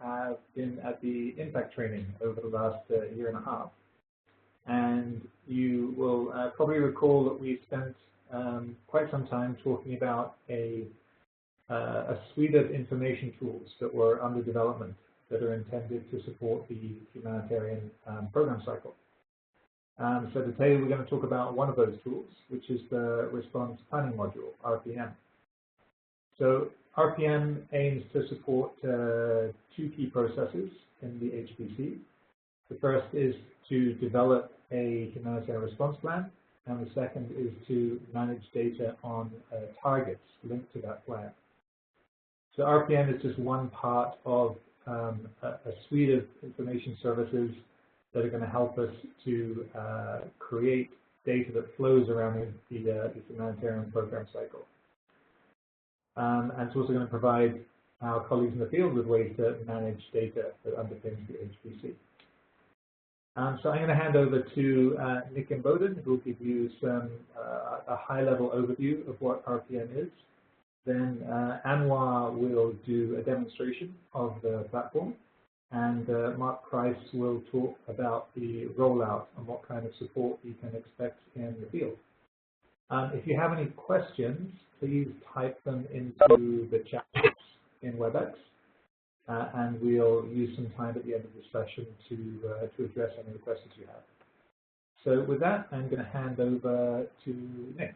have been at the Impact training over the last year and a half. And you will probably recall that we spent quite some time talking about a suite of information tools that were under development that are intended to support the humanitarian program cycle. So today we're going to talk about one of those tools, which is the Response Planning Module, RPM. So RPM aims to support two key processes in the HPC. The first is to develop a humanitarian response plan, and the second is to manage data on targets linked to that plan. So RPM is just one part of a suite of information services that are going to help us to create data that flows around the humanitarian program cycle. And it's also going to provide our colleagues in the field with ways to manage data that underpins the HPC. So I'm going to hand over to Nick and Bowden, who will give you a high-level overview of what RPM is. Then Anwar will do a demonstration of the platform, and Mark Price will talk about the rollout and what kind of support you can expect in the field. If you have any questions, please type them into the chat box in WebEx, and we'll use some time at the end of the session to address any of the questions you have. So with that, I'm going to hand over to Nick.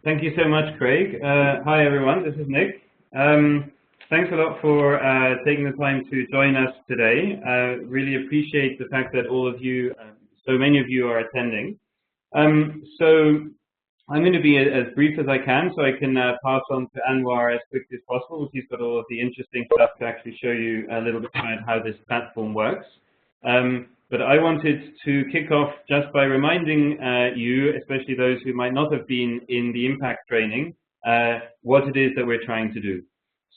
Thank you so much, Craig. Hi, everyone. This is Nick. Thanks a lot for taking the time to join us today. Really appreciate the fact that all of you, so many of you are attending. So I'm going to be as brief as I can, so I can pass on to Anwar as quickly as possible. He's got all of the interesting stuff to actually show you a little bit about how this platform works. But I wanted to kick off just by reminding you, especially those who might not have been in the Impact training, what it is that we're trying to do.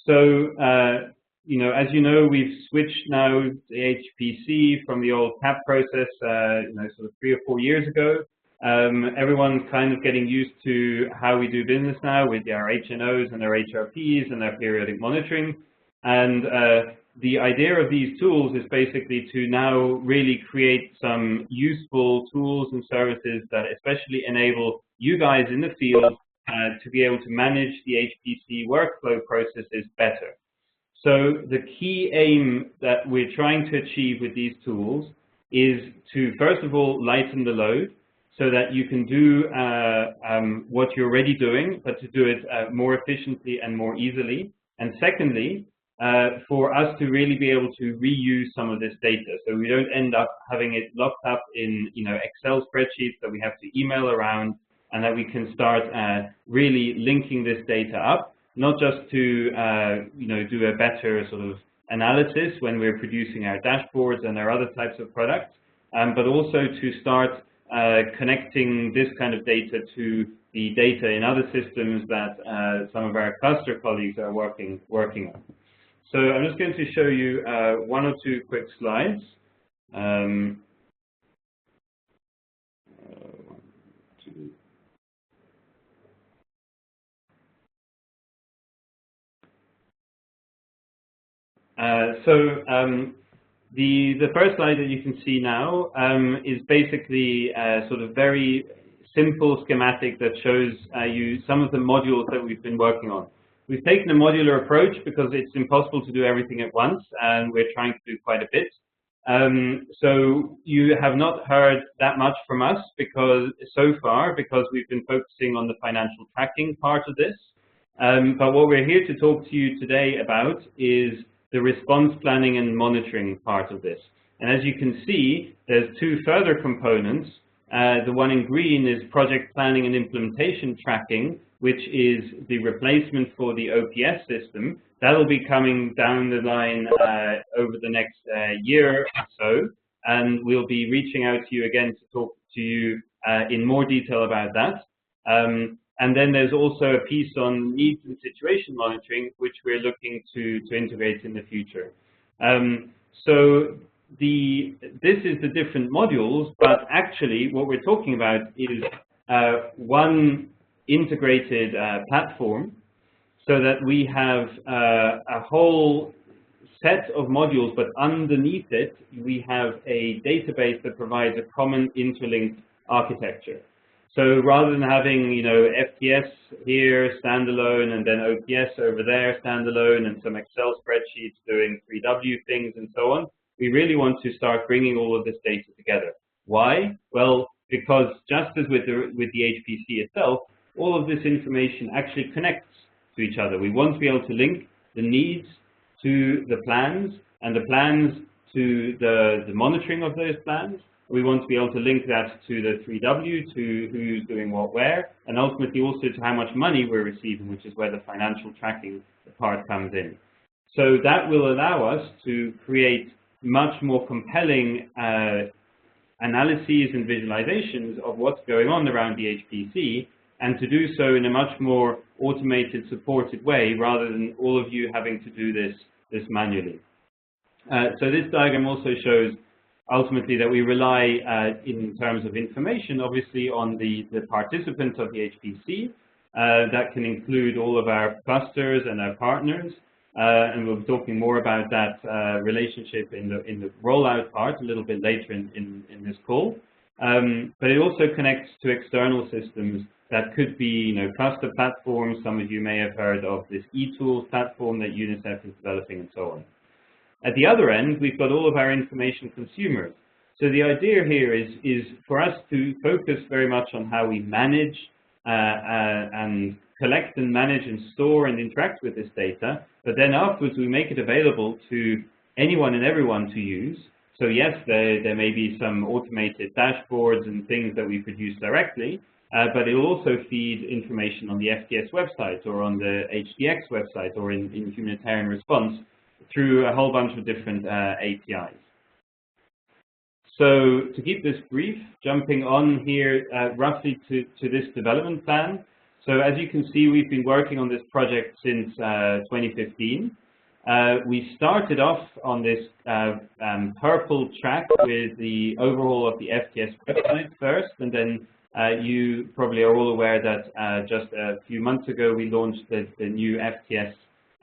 So, as you know, we've switched now to HPC from the old CAP process, sort of 3 or 4 years ago. Everyone's kind of getting used to how we do business now with our HNOs and our HRPs and our periodic monitoring. And the idea of these tools is basically to now really create some useful tools and services that especially enable you guys in the field to be able to manage the HPC workflow processes better. So the key aim that we're trying to achieve with these tools is to, first of all, lighten the load so that you can do what you're already doing, but to do it more efficiently and more easily. And secondly, for us to really be able to reuse some of this data, so we don't end up having it locked up in Excel spreadsheets that we have to email around, and that we can start really linking this data up, not just to do a better sort of analysis when we're producing our dashboards and our other types of products, but also to start connecting this kind of data to the data in other systems that some of our cluster colleagues are working on. So I'm just going to show you 1 or 2 quick slides. The first slide that you can see now is basically a sort of very simple schematic that shows you some of the modules that we've been working on. We've taken a modular approach because it's impossible to do everything at once, and we're trying to do quite a bit. So you have not heard that much from us so far because we've been focusing on the financial tracking part of this. But what we're here to talk to you today about is the response planning and monitoring part of this. And as you can see, there's 2 further components. The one in green is project planning and implementation tracking, which is the replacement for the OPS system. That'll be coming down the line over the next year or so, and we'll be reaching out to you again to talk to you in more detail about that. And then there's also a piece on needs and situation monitoring, which we're looking to integrate in the future. So this is the different modules, but actually what we're talking about is one integrated platform. so that we have a whole set of modules, but underneath it, we have a database that provides a common interlinked architecture. So rather than having, FTS here standalone and then OPS over there standalone and some Excel spreadsheets doing 3W things and so on, we really want to start bringing all of this data together. Why? Well, because just as with the HPC itself, all of this information actually connects to each other. We want to be able to link the needs to the plans and the plans to the monitoring of those plans. We want to be able to link that to the 3W, to who's doing what where, and ultimately also to how much money we're receiving, which is where the financial tracking part comes in. So that will allow us to create much more compelling analyses and visualizations of what's going on around the HPC, and to do so in a much more automated, supported way, rather than all of you having to do this manually. So this diagram also shows ultimately that we rely in terms of information, obviously, on the participants of the HPC. That can include all of our clusters and our partners, and we'll be talking more about that relationship in the rollout part a little bit later in this call. But it also connects to external systems that could be, cluster platforms. Some of you may have heard of this eTools platform that UNICEF is developing and so on. At the other end, we've got all of our information consumers. So the idea here is for us to focus very much on how we manage and collect and manage and store and interact with this data, but then afterwards we make it available to anyone and everyone to use. So yes, there may be some automated dashboards and things that we produce directly, but it will also feed information on the FTS website or on the HDX website or in humanitarian response through a whole bunch of different APIs. So to keep this brief, jumping on here roughly to this development plan. So as you can see, we've been working on this project since 2015. We started off on this purple track with the overhaul of the FTS website first, and then you probably are all aware that just a few months ago we launched the new FTS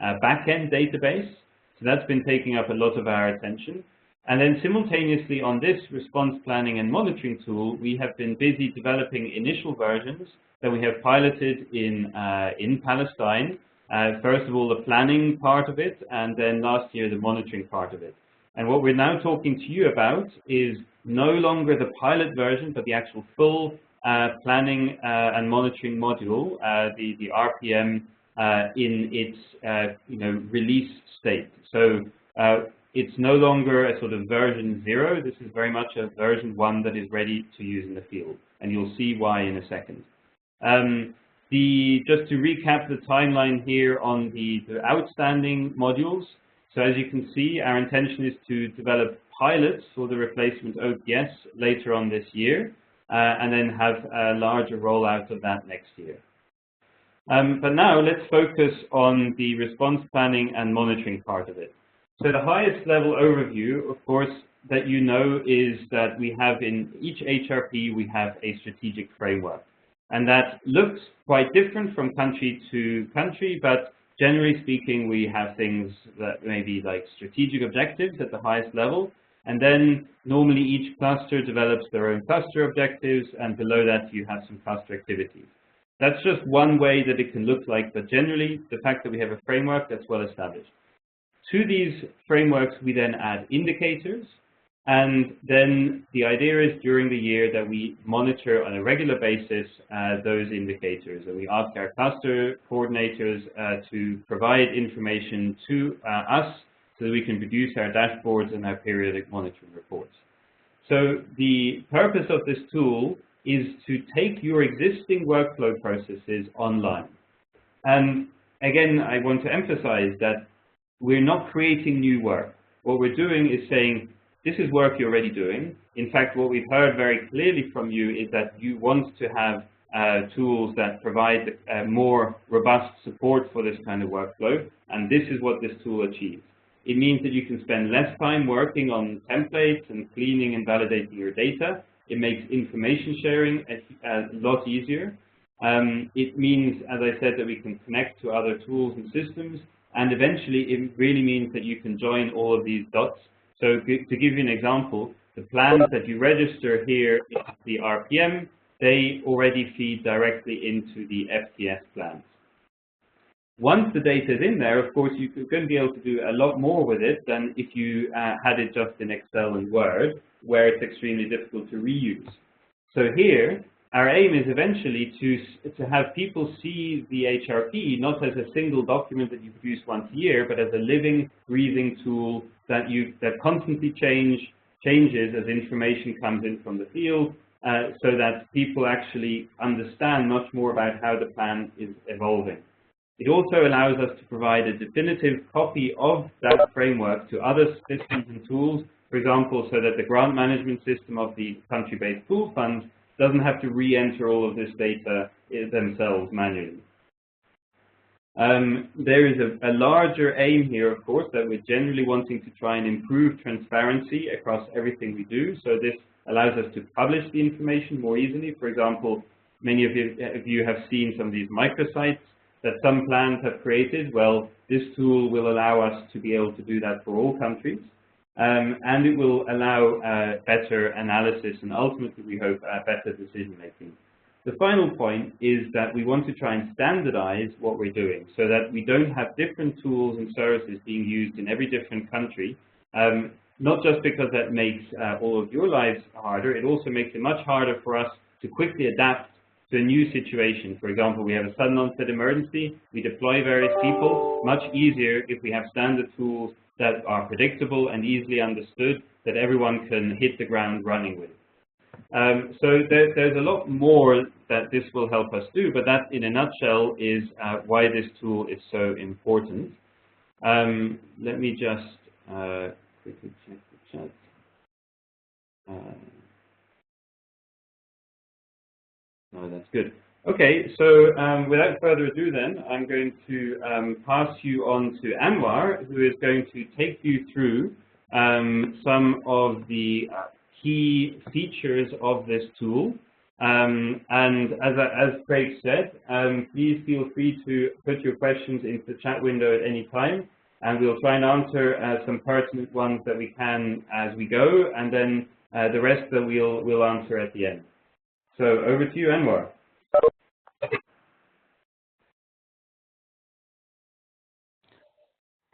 backend database. So that's been taking up a lot of our attention. And then simultaneously on this response planning and monitoring tool, we have been busy developing initial versions that we have piloted in Palestine. First of all, the planning part of it, and then last year, the monitoring part of it. And what we're now talking to you about is no longer the pilot version, but the actual full planning and monitoring module, the RPM in its release state. So it's no longer a sort of version 0. This is very much a version 1 that is ready to use in the field, and you'll see why in a second. Just to recap the timeline here on the outstanding modules. So as you can see, our intention is to develop pilots for the replacement OPS later on this year, and then have a larger rollout of that next year. But now let's focus on the response planning and monitoring part of it. So the highest level overview, of course, that you know is that we have in each HRP, we have a strategic framework. And that looks quite different from country to country, but generally speaking, we have things that may be like strategic objectives at the highest level. And then normally each cluster develops their own cluster objectives, and below that you have some cluster activities. That's just one way that it can look like, but generally the fact that we have a framework that's well established. To these frameworks, we then add indicators, and then the idea is during the year that we monitor on a regular basis those indicators, and we ask our cluster coordinators to provide information to us so that we can produce our dashboards and our periodic monitoring reports. So the purpose of this tool is to take your existing workflow processes online. And again, I want to emphasize that we're not creating new work. What we're doing is saying, this is work you're already doing. In fact, what we've heard very clearly from you is that you want to have tools that provide more robust support for this kind of workflow, and this is what this tool achieves. It means that you can spend less time working on templates and cleaning and validating your data. It makes information sharing a lot easier. It means, as I said, that we can connect to other tools and systems, and eventually it really means that you can join all of these dots. So to give you an example, the plans that you register here in the RPM, they already feed directly into the FTS plans. Once the data is in there, of course, you're going to be able to do a lot more with it than if you had it just in Excel and Word, where it's extremely difficult to reuse. So here, our aim is eventually to have people see the HRP not as a single document that you produce once a year, but as a living, breathing tool that constantly changes as information comes in from the field, so that people actually understand much more about how the plan is evolving. It also allows us to provide a definitive copy of that framework to other systems and tools, for example, so that the grant management system of the country-based pool fund doesn't have to re-enter all of this data themselves manually. There is a larger aim here, of course, that we're generally wanting to try and improve transparency across everything we do. So this allows us to publish the information more easily. For example, many of you have seen some of these microsites that some plans have created. Well, this tool will allow us to be able to do that for all countries. And it will allow better analysis and ultimately, we hope, better decision making. The final point is that we want to try and standardize what we're doing so that we don't have different tools and services being used in every different country, not just because that makes all of your lives harder, it also makes it much harder for us to quickly adapt to a new situation. For example, we have a sudden onset emergency, we deploy various people, much easier if we have standard tools that are predictable and easily understood that everyone can hit the ground running with. So there's a lot more that this will help us do, but that in a nutshell is why this tool is so important. Let me just quickly check the chat. No, that's good. Okay, so without further ado then, I'm going to pass you on to Anwar, who is going to take you through some of the key features of this tool. And as Craig said, please feel free to put your questions into the chat window at any time, and we'll try and answer some pertinent ones that we can as we go, and then the rest that we'll answer at the end. So over to you, Anwar.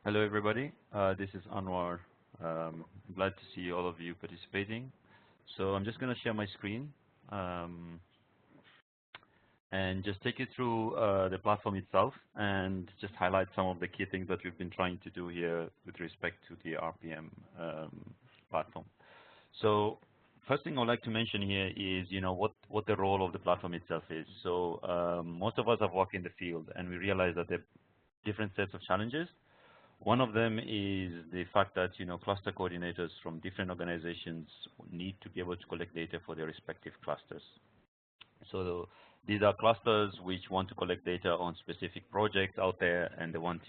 Hello, everybody. This is Anwar. Glad to see all of you participating. So I'm just going to share my screen and just take you through the platform itself and just highlight some of the key things that we've been trying to do here with respect to the RPM platform. So first thing I would like to mention here is, what the role of the platform itself is. So most of us have worked in the field, and we realize that there are different sets of challenges. One of them is the fact that, cluster coordinators from different organizations need to be able to collect data for their respective clusters. So these are clusters which want to collect data on specific projects out there, and they want,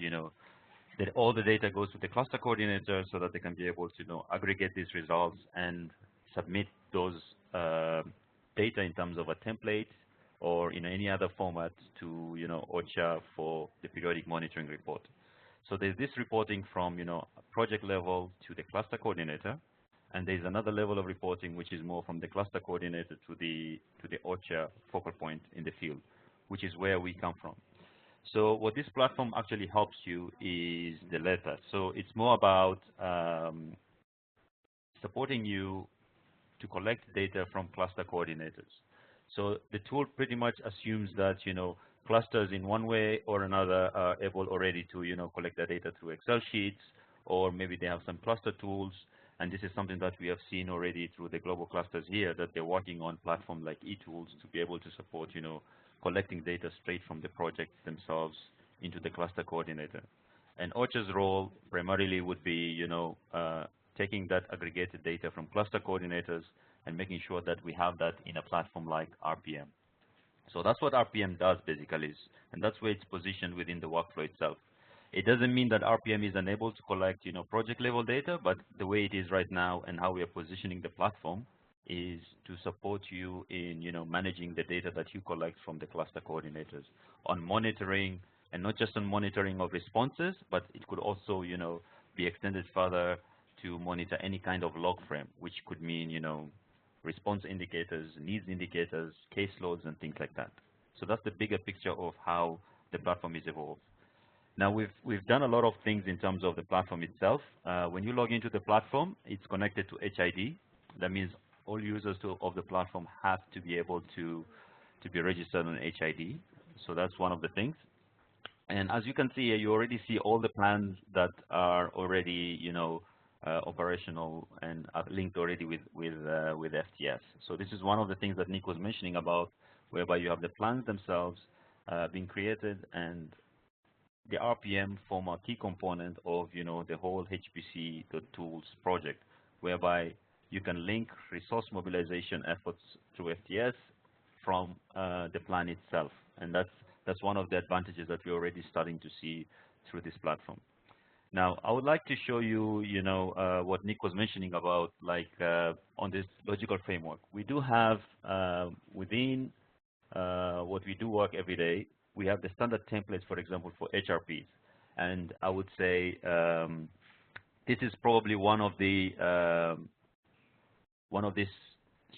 that all the data goes to the cluster coordinator so that they can be able to, aggregate these results and submit those data in terms of a template or in any other format to, OCHA for the periodic monitoring report. So there's this reporting from, project level to the cluster coordinator, and there's another level of reporting which is more from the cluster coordinator to the OCHA focal point in the field, which is where we come from. So what this platform actually helps you is the latter. So it's more about supporting you to collect data from cluster coordinators. So the tool pretty much assumes that, clusters in one way or another are able already to, collect the data through Excel sheets, or maybe they have some cluster tools. And this is something that we have seen already through the global clusters here, that they're working on platforms like eTools to be able to support, collecting data straight from the project themselves into the cluster coordinator. And OCHA's role primarily would be, taking that aggregated data from cluster coordinators and making sure that we have that in a platform like RPM. So that's what RPM does basically, and that's where it's positioned within the workflow itself. It doesn't mean that RPM is unable to collect, project level data, but the way it is right now and how we are positioning the platform, is to support you in, managing the data that you collect from the cluster coordinators on monitoring, and not just on monitoring of responses, but it could also, be extended further to monitor any kind of log frame, which could mean, response indicators, needs indicators, caseloads, and things like that. So that's the bigger picture of how the platform is evolved. Now, we've done a lot of things in terms of the platform itself. When you log into the platform, it's connected to HID. That means all users of the platform have to be able to be registered on HID. So that's one of the things. And as you can see here, you already see all the plans that are already, operational and are linked already with FTS. So this is one of the things that Nick was mentioning about, whereby you have the plans themselves being created, and the RPM form a key component of, the whole HPC.tools project, whereby you can link resource mobilization efforts through FTS from the plan itself. And that's one of the advantages that we're already starting to see through this platform. Now, I would like to show you, what Nick was mentioning about, like on this logical framework. We do have within what we do work every day, we have the standard templates, for example, for HRPs. And I would say this is probably one of these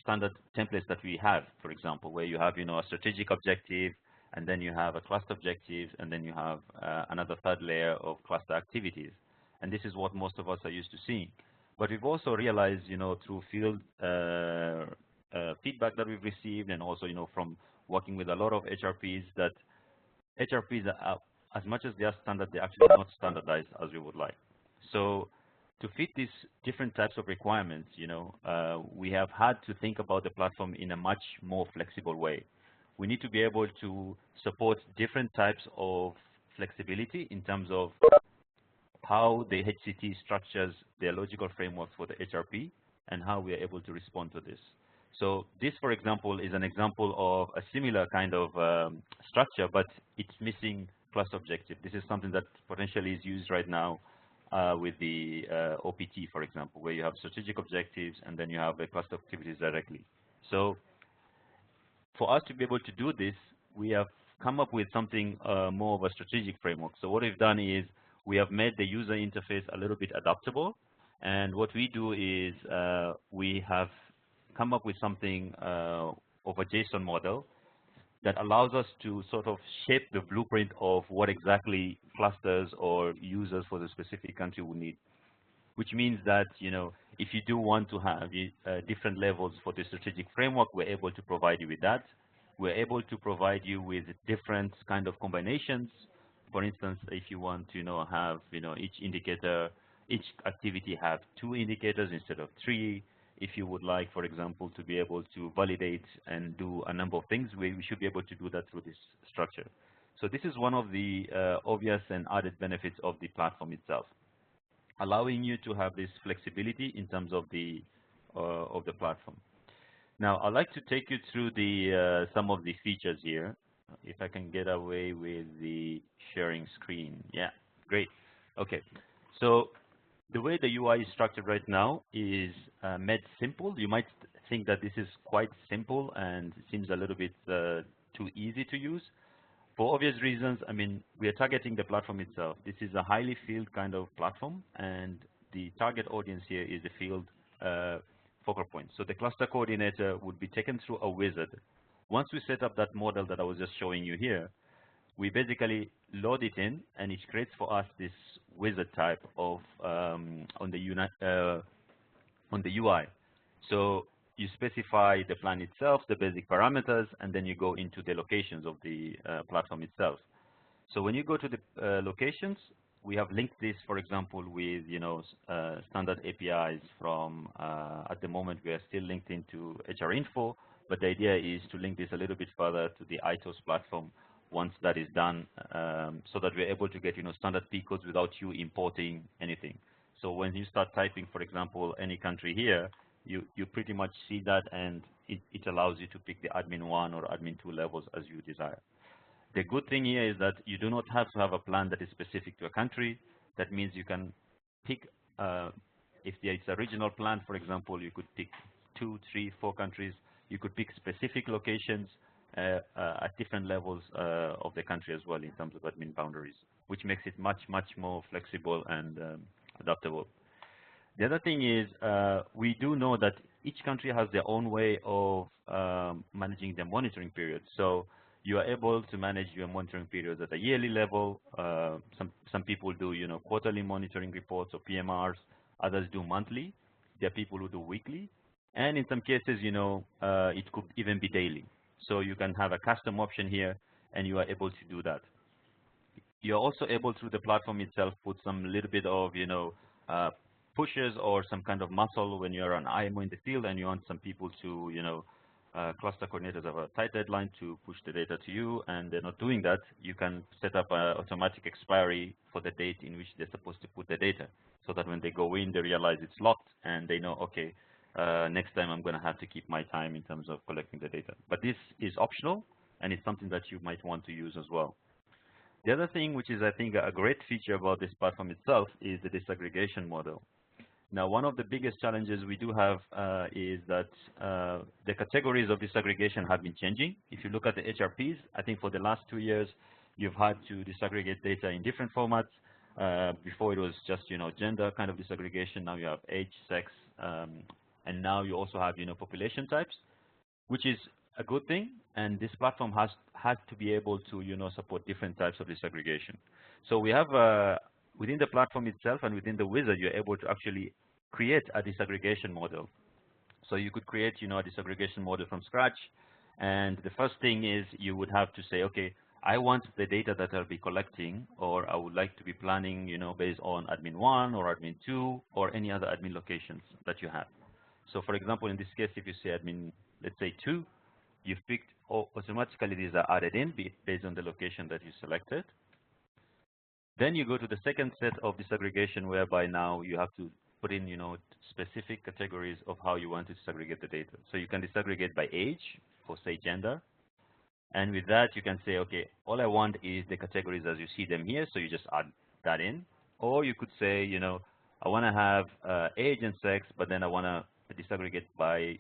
standard templates that we have, for example, where you have, a strategic objective, and then you have a cluster objective, and then you have another third layer of cluster activities. And this is what most of us are used to seeing. But we've also realized, through field feedback that we've received, and also, from working with a lot of HRPs, that HRPs are, as much as they are standard, they're actually not standardized as we would like. So to fit these different types of requirements, we have had to think about the platform in a much more flexible way. We need to be able to support different types of flexibility in terms of how the HCT structures their logical framework for the HRP, and how we are able to respond to this. So this, for example, is an example of a similar kind of structure, but it's missing cluster objective. This is something that potentially is used right now with the OPT, for example, where you have strategic objectives and then you have the cluster activities directly. So for us to be able to do this, we have come up with something more of a strategic framework. So what we've done is we have made the user interface a little bit adaptable. And what we do is we have come up with something of a JSON model that allows us to sort of shape the blueprint of what exactly clusters or users for the specific country will need. Which means that, if you do want to have different levels for the strategic framework, we're able to provide you with that. We're able to provide you with different kind of combinations. For instance, if you want to have, each indicator, each activity have 2 indicators instead of 3. If you would like, for example, to be able to validate and do a number of things, we should be able to do that through this structure. So this is one of the obvious and added benefits of the platform itself, allowing you to have this flexibility in terms of the platform. Now, I'd like to take you through the some of the features here. If I can get away with the sharing screen. Yeah, great. Okay, so the way the UI is structured right now is made simple. You might think that this is quite simple and seems a little bit too easy to use. For obvious reasons, I mean, we are targeting the platform itself. This is a highly field kind of platform, and the target audience here is the field focal point. So the cluster coordinator would be taken through a wizard. Once we set up that model that I was just showing you here, we basically load it in, and it creates for us this wizard type of on the UI. So you specify the plan itself, the basic parameters, and then you go into the locations of the platform itself. So when you go to the locations, we have linked this, for example, with standard APIs from. At the moment, we are still linked into HR-Info, but the idea is to link this a little bit further to the ITOS platform once that is done, so that we're able to get standard P codes without you importing anything. So when you start typing, for example, any country here, you pretty much see that, and it allows you to pick the admin 1 or admin 2 levels as you desire. The good thing here is that you do not have to have a plan that is specific to a country. That means you can pick, if there is a regional plan, for example, you could pick 2, 3, 4 countries. You could pick specific locations at different levels of the country as well in terms of admin boundaries, which makes it much more flexible and adaptable. The other thing is we do know that each country has their own way of managing their monitoring periods. So you are able to manage your monitoring periods at a yearly level. Some people do, quarterly monitoring reports or PMRs. Others do monthly. There are people who do weekly. And in some cases, it could even be daily. So you can have a custom option here, and you are able to do that. You're also able, through the platform itself, put some little bit of, pushes or some kind of muscle when you're an IMO in the field and you want some people to, cluster coordinators have a tight deadline to push the data to you, and they're not doing that. You can set up an automatic expiry for the date in which they're supposed to put the data, so that when they go in, they realize it's locked and they know, okay, next time I'm going to have to keep my time in terms of collecting the data. But this is optional, and it's something that you might want to use as well. The other thing, which is, I think, a great feature about this platform itself, is the disaggregation model. Now, one of the biggest challenges we do have is that the categories of disaggregation have been changing. If you look at the HRPs, I think for the last 2 years, you've had to disaggregate data in different formats. Before it was just, gender kind of disaggregation. Now you have age, sex, and now you also have, population types, which is a good thing. And this platform has to be able to, support different types of disaggregation. So we have within the platform itself and within the wizard, you're able to actually create a disaggregation model. So you could create, a disaggregation model from scratch. And the first thing is you would have to say, okay, I want the data that I'll be collecting, or I would like to be planning, based on admin 1 or admin 2 or any other admin locations that you have. So for example, in this case, if you say admin, let's say 2, you've picked, automatically these are added in based on the location that you selected. Then you go to the second set of disaggregation, whereby now you have to put in, specific categories of how you want to disaggregate the data. So you can disaggregate by age, for say gender. And with that, you can say, okay, all I want is the categories as you see them here. So you just add that in. Or you could say, I want to have age and sex, but then I want to disaggregate by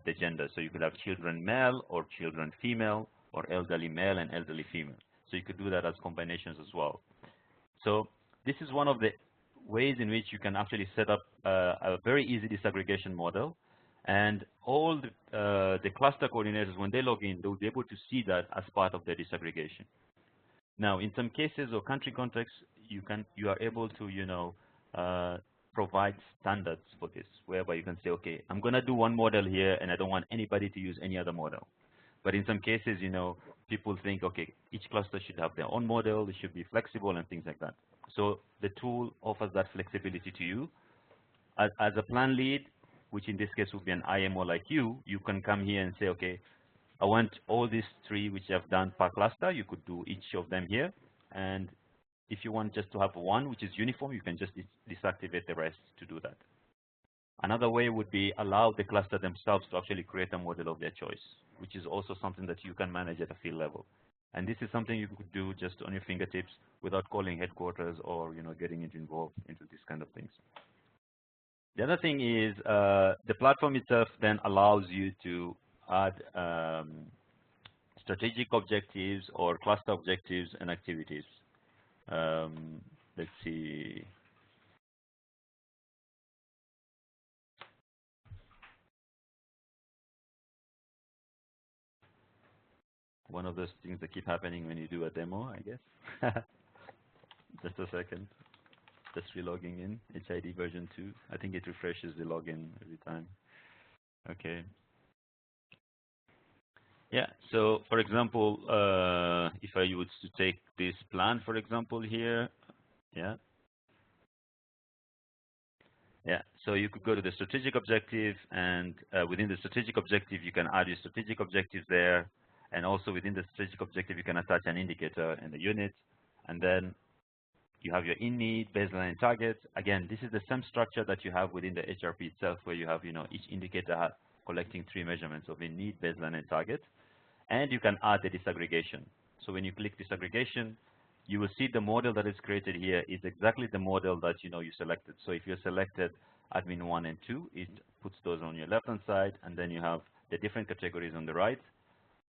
the gender. So you could have children male or children female, or elderly male and elderly female. So you could do that as combinations as well. So this is one of the ways in which you can actually set up a very easy disaggregation model. And all the cluster coordinators, when they log in, they'll be able to see that as part of their disaggregation. Now, in some cases or country contexts, you are able to, provide standards for this, whereby you can say, okay, I'm going to do one model here, and I don't want anybody to use any other model. But in some cases, people think, okay, each cluster should have their own model, it should be flexible and things like that. So the tool offers that flexibility to you. As a plan lead, which in this case would be an IMO like you can come here and say, okay, I want all these 3 which I've done per cluster. You could do each of them here. And if you want just to have one which is uniform, you can just deactivate the rest to do that. Another way would be allow the cluster themselves to actually create a model of their choice, which is also something that you can manage at a field level. And this is something you could do just on your fingertips without calling headquarters or getting involved into these kind of things. The other thing is the platform itself then allows you to add strategic objectives or cluster objectives and activities. Let's see. One of those things that keep happening when you do a demo, I guess. Just a second. Just relogging in. HID version 2. I think it refreshes the login every time. Okay. Yeah. So, for example, if I was to take this plan, for example, here, yeah. Yeah. So you could go to the strategic objective, and within the strategic objective, you can add your strategic objectives there. And also within the strategic objective, you can attach an indicator in the unit. And then you have your in-need, baseline, and target. Again, this is the same structure that you have within the HRP itself, where you have, each indicator collecting 3 measurements of in-need, baseline, and target. And you can add the disaggregation. So when you click disaggregation, you will see the model that is created here is exactly the model that you selected. So if you selected admin 1 and 2, it puts those on your left-hand side, and then you have the different categories on the right.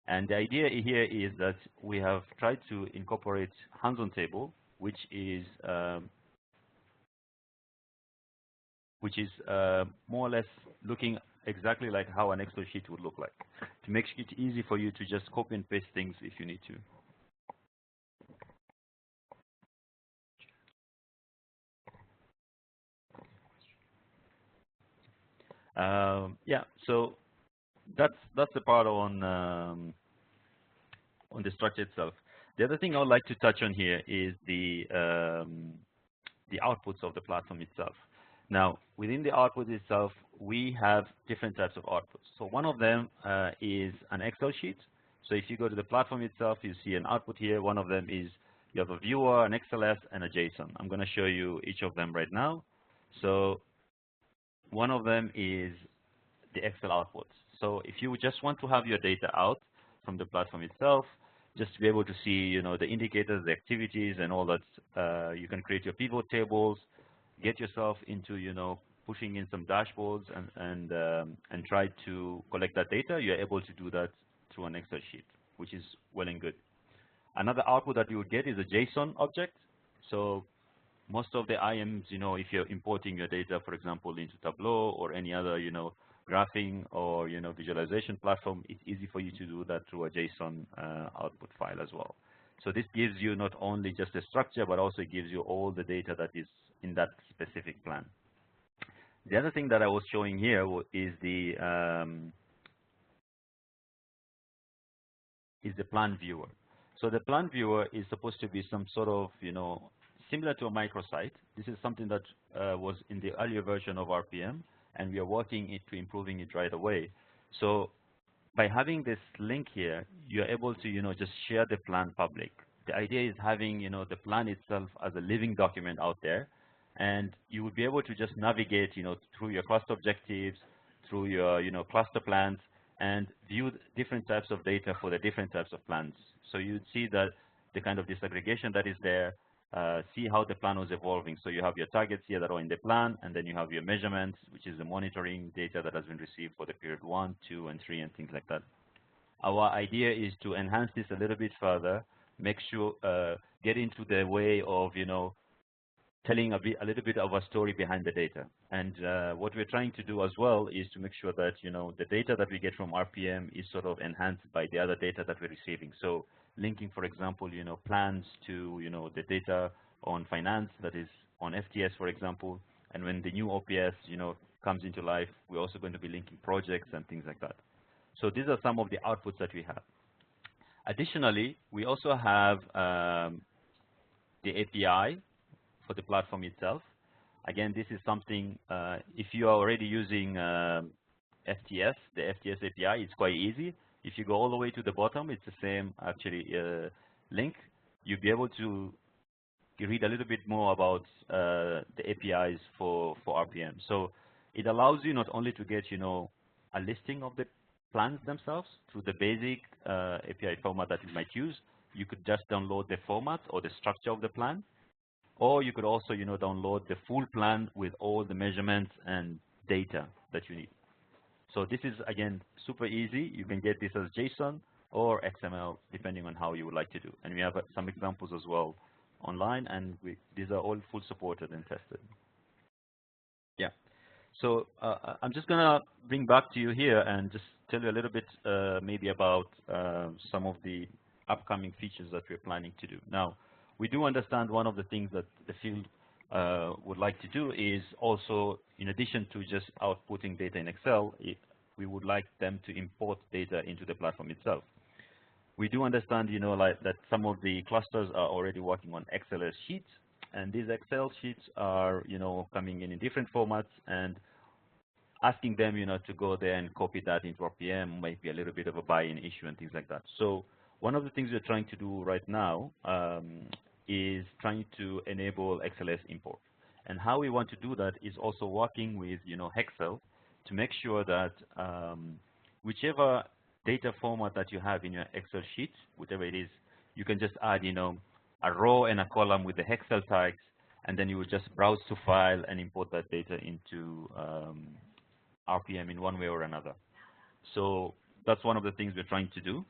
And the idea here is that we have tried to incorporate hands-on table, which is more or less looking exactly like how an Excel sheet would look like, to make it easy for you to just copy and paste things if you need to. Yeah, so that's the part on the structure itself. The other thing I would like to touch on here is the outputs of the platform itself. Now, within the output itself, we have different types of outputs. So one of them is an Excel sheet. So if you go to the platform itself, you see an output here. One of them is you have a viewer, an XLS, and a JSON. I'm going to show you each of them right now. So one of them is the Excel outputs. So if you just want to have your data out from the platform itself, just to be able to see, the indicators, the activities, and all that, you can create your pivot tables, get yourself into, pushing in some dashboards and try to collect that data. You're able to do that through an Excel sheet, which is well and good. Another output that you would get is a JSON object. So most of the IMs, if you're importing your data, for example, into Tableau or any other, graphing or, visualization platform, it's easy for you to do that through a JSON output file as well. So this gives you not only just a structure, but also it gives you all the data that is in that specific plan. The other thing that I was showing here is the plan viewer. So the plan viewer is supposed to be some sort of, similar to a microsite. This is something that was in the earlier version of RPM, and we are working to improving it right away. So by having this link here, you're able to, just share the plan public. The idea is having, the plan itself as a living document out there, and you would be able to just navigate, through your cluster objectives, through your, cluster plans, and view different types of data for the different types of plans. So you'd see that the kind of disaggregation that is there, see how the plan was evolving. So you have your targets here that are in the plan, and then you have your measurements, which is the monitoring data that has been received for the period 1, 2, and 3, and things like that. Our idea is to enhance this a little bit further, make sure, get into the way of, telling a little bit of a story behind the data. And what we're trying to do as well is to make sure that, the data that we get from RPM is sort of enhanced by the other data that we're receiving. So linking, for example, plans to, the data on finance that is on FTS, for example. And when the new OPS, comes into life, we're also going to be linking projects and things like that. So these are some of the outputs that we have. Additionally, we also have the API for the platform itself. Again, this is something, if you are already using FTS, the FTS API, it's quite easy. If you go all the way to the bottom, it's the same actually link. You'll be able to read a little bit more about the APIs for RPM. So it allows you not only to get, a listing of the plans themselves through the basic API format that you might use. You could just download the format or the structure of the plan. Or you could also, download the full plan with all the measurements and data that you need. So this is, again, super easy. You can get this as JSON or XML, depending on how you would like to do. And we have some examples as well online, and these are all full supported and tested. Yeah. So I'm just going to bring back to you here and just tell you a little bit maybe about some of the upcoming features that we're planning to do. Now, we do understand one of the things that the field would like to do is also, in addition to just outputting data in Excel, we would like them to import data into the platform itself. We do understand, like that some of the clusters are already working on XLS sheets, and these Excel sheets are, coming in different formats, and asking them, to go there and copy that into RPM might be a little bit of a buy-in issue and things like that. So one of the things we're trying to do right now is trying to enable XLS import. And how we want to do that is also working with, Hexel to make sure that whichever data format that you have in your Excel sheet, whatever it is, you can just add, a row and a column with the hexel tags, and then you would just browse to file and import that data into RPM in one way or another. So that's one of the things we're trying to do.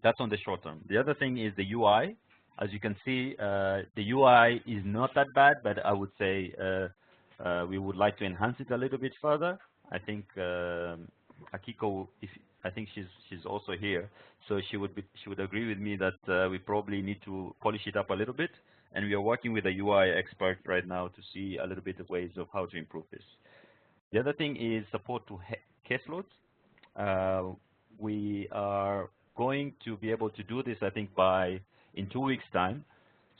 That's on the short term. The other thing is the UI. As you can see, the UI is not that bad, but I would say we would like to enhance it a little bit further. I think Akiko, I think she's also here, so she would agree with me that we probably need to polish it up a little bit, and we are working with a UI expert right now to see a little bit of ways of how to improve this. The other thing is support to caseloads. We are going to be able to do this, I think, in 2 weeks' time.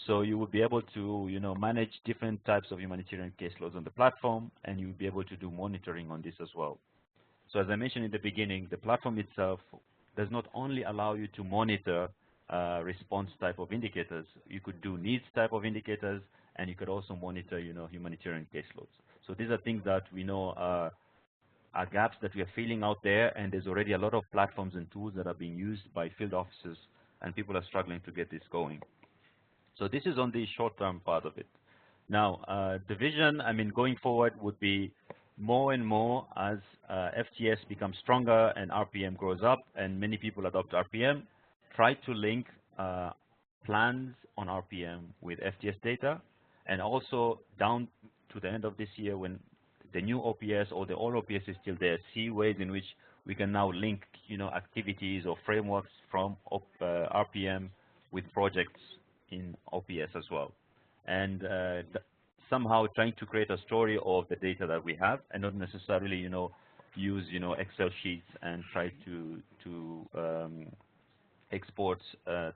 So you will be able to, manage different types of humanitarian caseloads on the platform, and you'll be able to do monitoring on this as well. So as I mentioned in the beginning, the platform itself does not only allow you to monitor response type of indicators. You could do needs type of indicators, and you could also monitor, humanitarian caseloads. So these are things that we know are gaps that we are filling out there, and there's already a lot of platforms and tools that are being used by field officers, and people are struggling to get this going. So this is on the short-term part of it. Now, the vision, going forward would be more and more as FTS becomes stronger and RPM grows up and many people adopt RPM, try to link plans on RPM with FTS data, and also down to the end of this year when the new OPS or the old OPS is still there, see ways in which we can now link, activities or frameworks from RPM with projects in OPS as well. And somehow trying to create a story of the data that we have and not necessarily, use, Excel sheets and try to export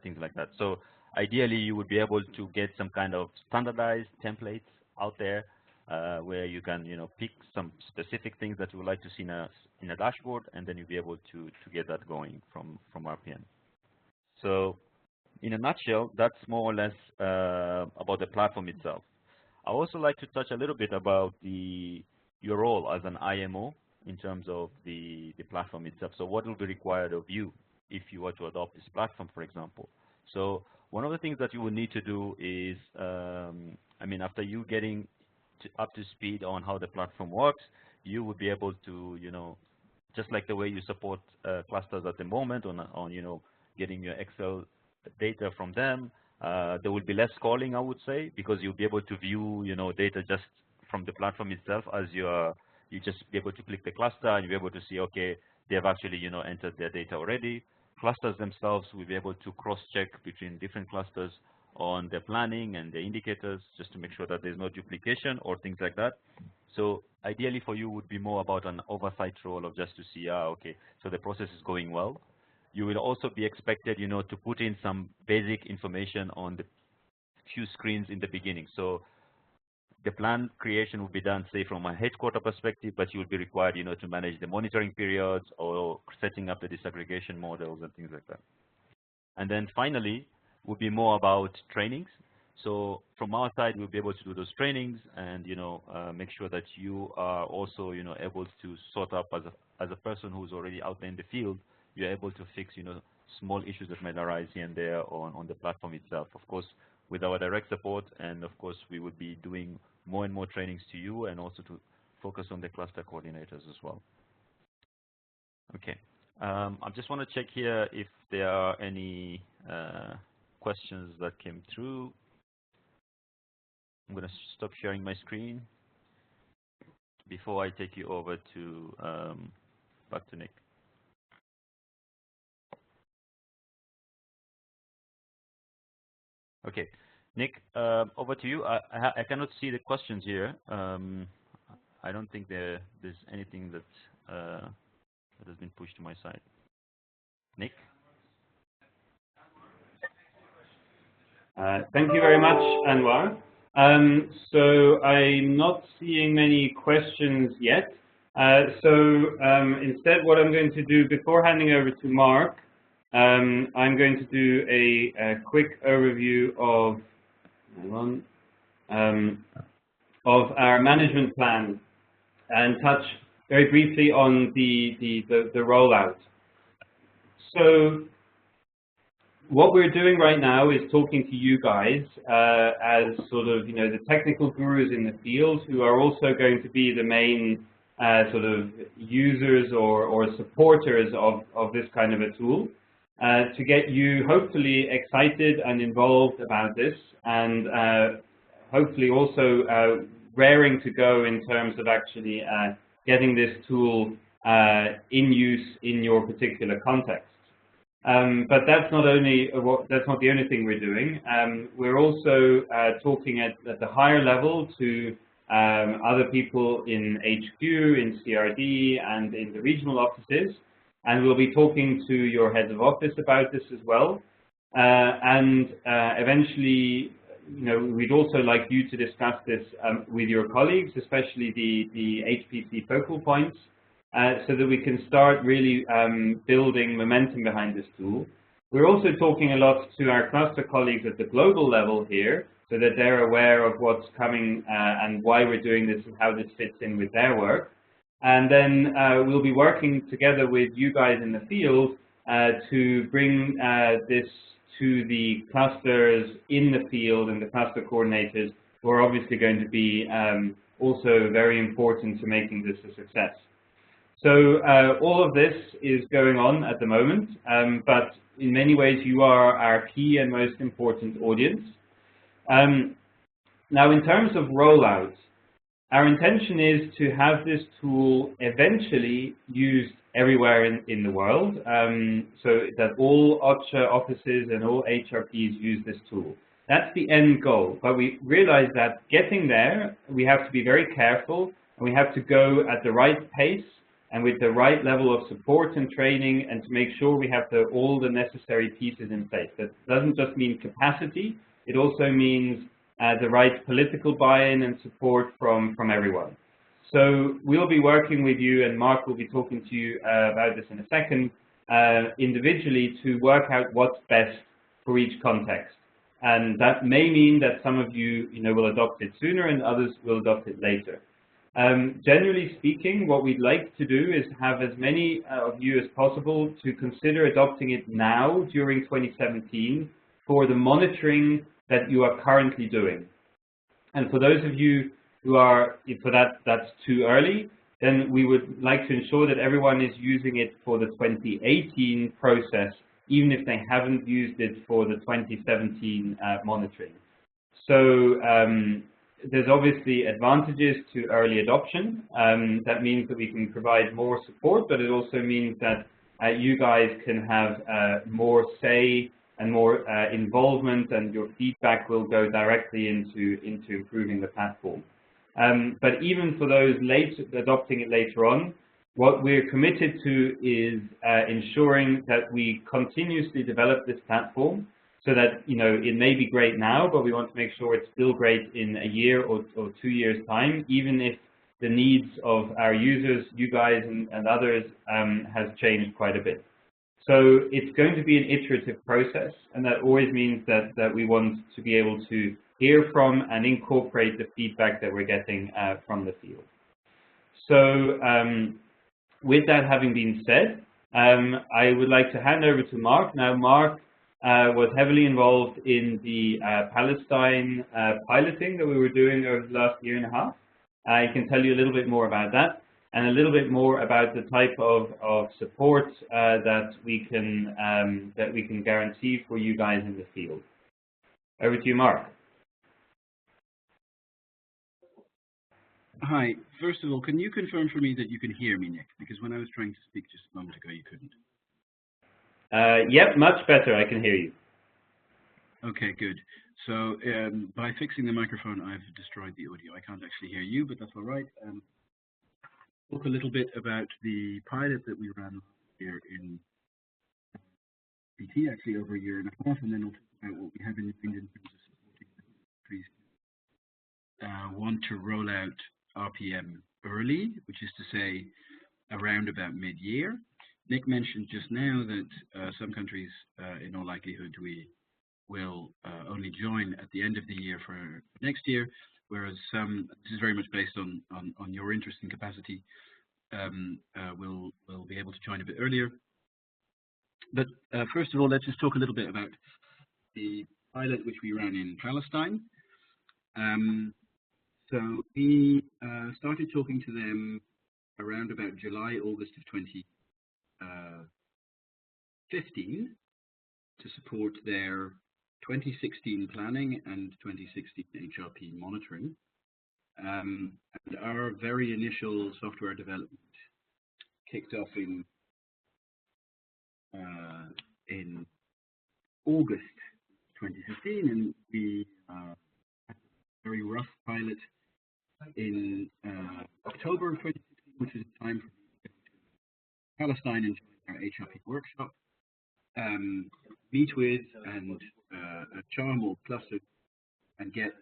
things like that. So ideally, you would be able to get some kind of standardized templates out there where you can, pick some specific things that you would like to see in a dashboard, and then you'll be able to get that going from RPM. So in a nutshell, that's more or less about the platform itself. I also like to touch a little bit about your role as an IMO in terms of the platform itself. So what will be required of you if you were to adopt this platform, for example? So one of the things that you will need to do is, after you getting up to speed on how the platform works, you would be able to, just like the way you support clusters at the moment on getting your Excel data from them, there will be less calling, I would say, because you'll be able to view, data just from the platform itself as you just be able to click the cluster and you'll be able to see, okay, they have actually, entered their data already. Clusters themselves will be able to cross-check between different clusters on their planning and the indicators just to make sure that there's no duplication or things like that. So ideally for you would be more about an oversight role of just to see, okay, so the process is going well. You will also be expected, to put in some basic information on the few screens in the beginning. So the plan creation will be done, say, from a headquarter perspective, but you will be required, to manage the monitoring periods or setting up the disaggregation models and things like that. And then finally, will be more about trainings. So from our side, we'll be able to do those trainings and, make sure that you are also, able to sort up as a person who's already out there in the field, you're able to fix, small issues that might arise here and there on the platform itself. Of course, with our direct support, and of course, we would be doing more and more trainings to you and also to focus on the cluster coordinators as well. Okay. I just want to check here if there are any questions that came through. I'm going to stop sharing my screen before I take you over to back to Nick. Okay, Nick, over to you. I cannot see the questions here. I don't think there's anything that that has been pushed to my side. Nick? Thank you very much, Anwar. So I'm not seeing many questions yet. Instead, what I'm going to do before handing over to Mark, I'm going to do a quick overview of, of our management plan and touch very briefly on the rollout. So what we're doing right now is talking to you guys as sort of, you know, the technical gurus in the field who are also going to be the main sort of users or supporters of this kind of a tool, to get you hopefully excited and involved about this, and hopefully also raring to go in terms of actually getting this tool in use in your particular context. But that's not the only thing we're doing. We're also talking at the higher level to other people in HQ, in CRD, and in the regional offices, and we'll be talking to your heads of office about this as well. And eventually, you know, we'd also like you to discuss this with your colleagues, especially the HPC focal points, so that we can start really building momentum behind this tool. We're also talking a lot to our cluster colleagues at the global level here, so that they're aware of what's coming and why we're doing this and how this fits in with their work. And then we'll be working together with you guys in the field to bring this to the clusters in the field and the cluster coordinators, who are obviously going to be also very important to making this a success. So all of this is going on at the moment, but in many ways you are our key and most important audience. Now, in terms of rollout, our intention is to have this tool eventually used everywhere in the world, so that all OCHA offices and all HRPs use this tool. That's the end goal, but we realize that getting there, we have to be very careful, and we have to go at the right pace and with the right level of support and training, and to make sure we have all the necessary pieces in place. That doesn't just mean capacity, it also means the right political buy-in and support from everyone. So we'll be working with you, and Mark will be talking to you about this in a second, individually, to work out what's best for each context. And that may mean that some of you, will adopt it sooner and others will adopt it later. Generally speaking, what we'd like to do is have as many of you as possible to consider adopting it now during 2017 for the monitoring that you are currently doing. And for those of you who are, for that's too early, then we would like to ensure that everyone is using it for the 2018 process, even if they haven't used it for the 2017 monitoring. So there's obviously advantages to early adoption. That means that we can provide more support, but it also means that you guys can have more say and more involvement, and your feedback will go directly into improving the platform. But even for those adopting it later on, what we're committed to is ensuring that we continuously develop this platform, so that it may be great now, but we want to make sure it's still great in a year or 2 years' time, even if the needs of our users, you guys and others, has changed quite a bit. So it's going to be an iterative process, and that always means that we want to be able to hear from and incorporate the feedback that we're getting from the field. So with that having been said, I would like to hand over to Mark. Now, Mark was heavily involved in the Palestine piloting that we were doing over the last year and a half. I can tell you a little bit more about that, and a little bit more about the type of support that we can guarantee for you guys in the field. Over to you, Mark. Hi. First of all, can you confirm for me that you can hear me, Nick? Because when I was trying to speak just a moment ago, you couldn't. Yep, much better. I can hear you. Okay, good. So by fixing the microphone, I've destroyed the audio. I can't actually hear you, but that's all right. Talk a little bit about the pilot that we ran here in PT, actually over a year and a half, and then we'll talk about what we have in mind in terms of supporting countries want to roll out RPM early, which is to say around about mid-year. Nick mentioned just now that some countries, in all likelihood, we will only join at the end of the year for next year, whereas some, this is very much based on your interest and capacity, will be able to join a bit earlier. But first of all, let's just talk a little bit about the pilot which we ran in Palestine. So we started talking to them around about July, August of 2015 to support their 2016 planning and 2016 HRP monitoring. And our very initial software development kicked off in August 2015, and we had a very rough pilot in October of 2016, which is a time for Palestine and join our HRP workshop, meet with and charm all clusters and get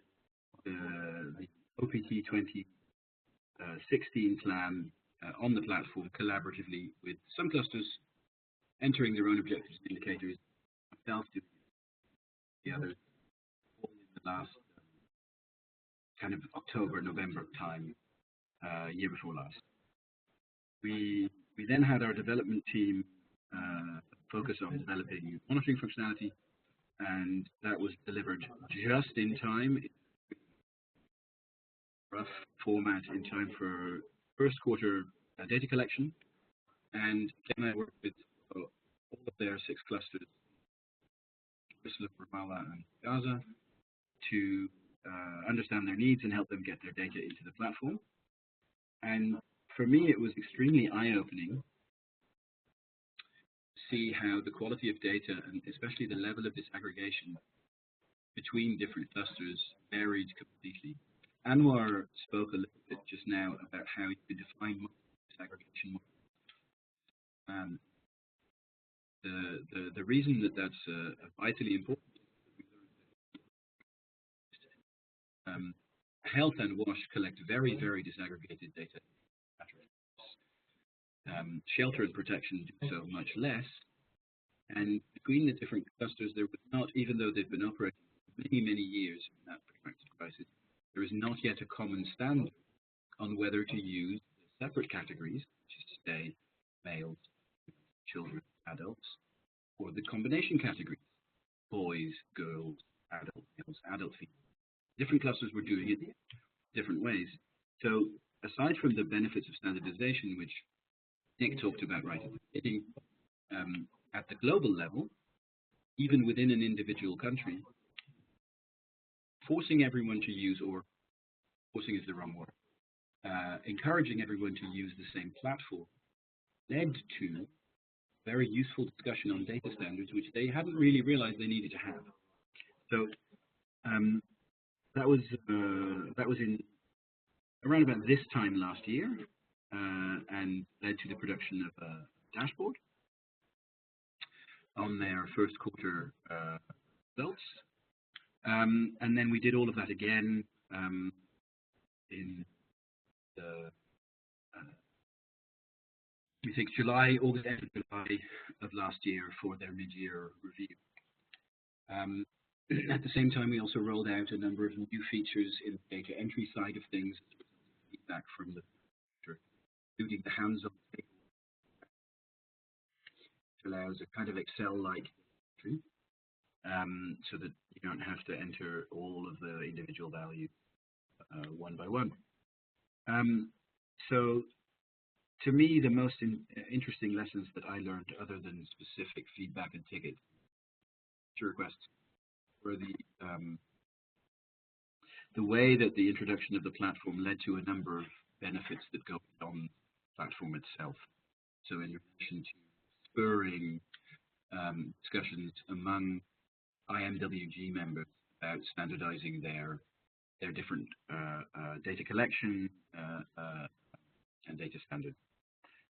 the OPT 2016 plan on the platform collaboratively with some clusters entering their own objectives and indicators, myself doing the others, all in the last kind of October, November time, year before last. We then had our development team focus on developing monitoring functionality, and that was delivered just in time, rough format in time for first quarter data collection. And then I worked with all of their 6 clusters, Jerusalem, Ramallah, and Gaza, to understand their needs and help them get their data into the platform. And for me, it was extremely eye-opening to see how the quality of data, and especially the level of disaggregation between different clusters, varied completely. Anwar spoke a little bit just now about how you could define disaggregation. The reason that that's vitally important, Health and WASH collect very, very disaggregated data. Shelter and protection do so much less. And between the different clusters, there was not, even though they've been operating for many, many years in that protracted crisis, there is not yet a common standard on whether to use separate categories, which is to say males, children, adults, or the combination categories, boys, girls, adult males, adult females. Different clusters were doing it different ways. So aside from the benefits of standardization, which Nick talked about right at the beginning, at the global level, even within an individual country, forcing everyone to use, or forcing is the wrong word, encouraging everyone to use the same platform led to very useful discussion on data standards, which they hadn't really realized they needed to have. So that was in around about this time last year, and led to the production of a dashboard on their first quarter results. And then we did all of that again in the we think July, August, and July of last year for their mid-year review. At the same time, we also rolled out a number of new features in the data entry side of things, feedback from the user, including the hands-on table, which allows a kind of Excel-like entry, so that you don't have to enter all of the individual values one by one. So, to me, the most interesting lessons that I learned, other than specific feedback and tickets, requests, were the way that the introduction of the platform led to a number of benefits that go beyond the platform itself. So in relation to spurring discussions among IMWG members about standardizing their different data collection and data standards.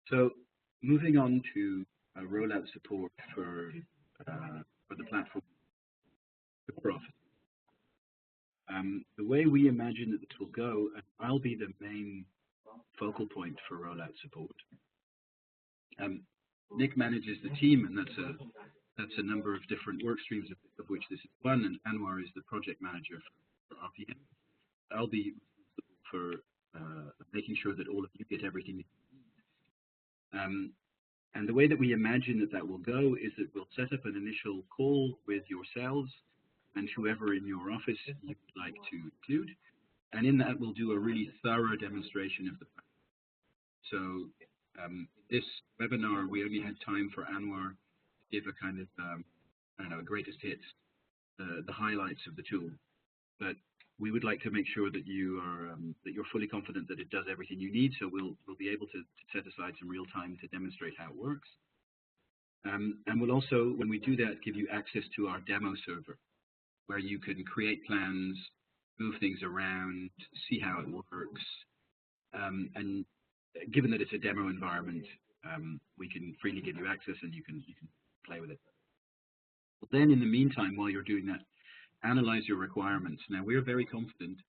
So moving on to rollout support for the platform. The way we imagine that this will go, and I'll be the main focal point for rollout support. Nick manages the team, and that's a number of different work streams, of which this is one, and Anwar is the project manager for RPM. I'll be responsible for making sure that all of you get everything you need. And the way that we imagine that that will go is that we'll set up an initial call with yourselves and whoever in your office you'd like to include. And in that, we'll do a really thorough demonstration of the plan. So this webinar, we only had time for Anwar to give a kind of, I don't know, greatest hits, the highlights of the tool. But we would like to make sure that you are that you're fully confident that it does everything you need. So we'll be able to set aside some real time to demonstrate how it works. And we'll also, when we do that, give you access to our demo server, where you can create plans, move things around, see how it works. And given that it's a demo environment, we can freely give you access and you can play with it. But then in the meantime, while you're doing that, analyze your requirements. Now, we're very confident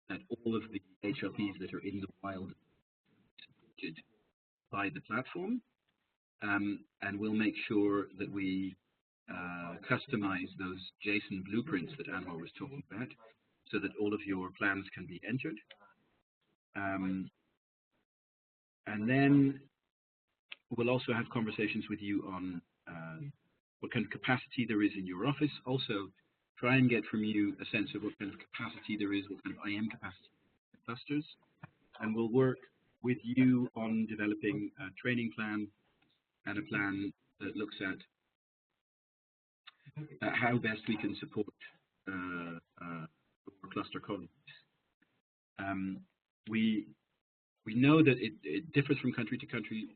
that all of the HLPs that are in the wild are supported by the platform, and we'll make sure that we customize those JSON blueprints that Anwar was talking about so that all of your plans can be entered. And then we'll also have conversations with you on what kind of capacity there is in your office. Also, try and get from you a sense of what kind of capacity there is, what kind of IM capacity clusters. And we'll work with you on developing a training plan and a plan that looks at how best we can support cluster colleagues. We know that it differs from country to country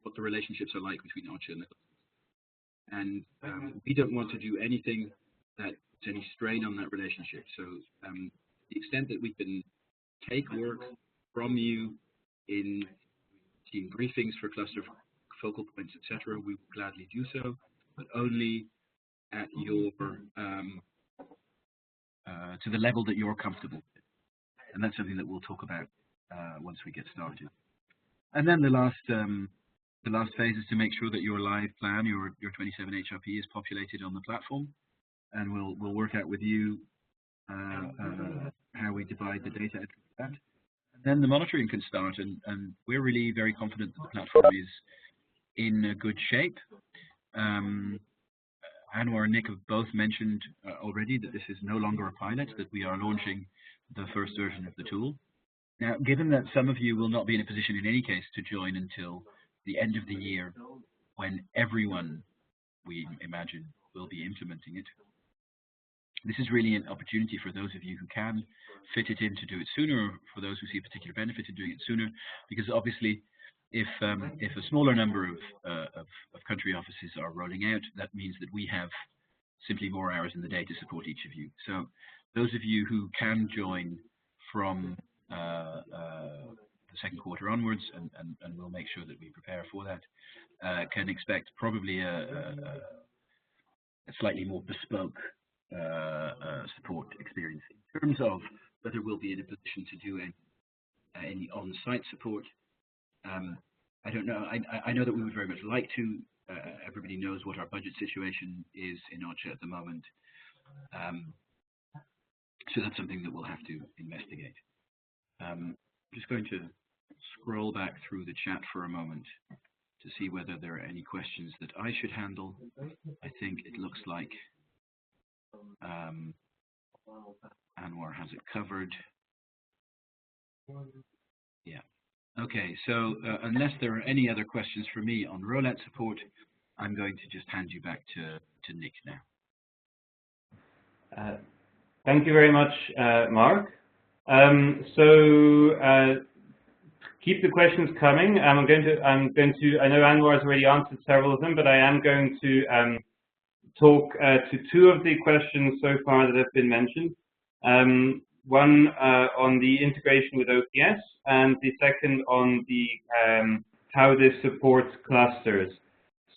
what the relationships are like between OCHA and the clusters. And we don't want to do anything that puts any strain on that relationship. So the extent that we can take work from you in team briefings for cluster focal points, etc., we will gladly do so, but only at your to the level that you're comfortable with. And that's something that we'll talk about once we get started. And then the last phase is to make sure that your live plan, your 27 HRP, is populated on the platform. And we'll work out with you how we divide the data entry for that. And then the monitoring can start, and we're really very confident that the platform is in a good shape. Anwar and Nick have both mentioned already that this is no longer a pilot, that we are launching the first version of the tool. Now, given that some of you will not be in a position in any case to join until the end of the year, when everyone, we imagine, will be implementing it, this is really an opportunity for those of you who can fit it in to do it sooner, or for those who see a particular benefit in doing it sooner, because obviously if a smaller number of country offices are rolling out, that means that we have simply more hours in the day to support each of you. So those of you who can join from the second quarter onwards, and we'll make sure that we prepare for that, can expect probably a slightly more bespoke support experience in terms of whether we'll be in a position to do any on-site support. I don't know. I know that we would very much like to. Everybody knows what our budget situation is in OCHA at the moment. So that's something that we'll have to investigate. I'm just going to scroll back through the chat for a moment to see whether there are any questions that I should handle. I think it looks like Anwar has it covered. Yeah. Okay, so unless there are any other questions for me on rollout support, I'm going to just hand you back to Nick now. Thank you very much, Mark. Keep the questions coming. I'm going to. I know Anwar has already answered several of them, but I am going to talk to two of the questions so far that have been mentioned. One on the integration with OPS, and the second on the how this supports clusters.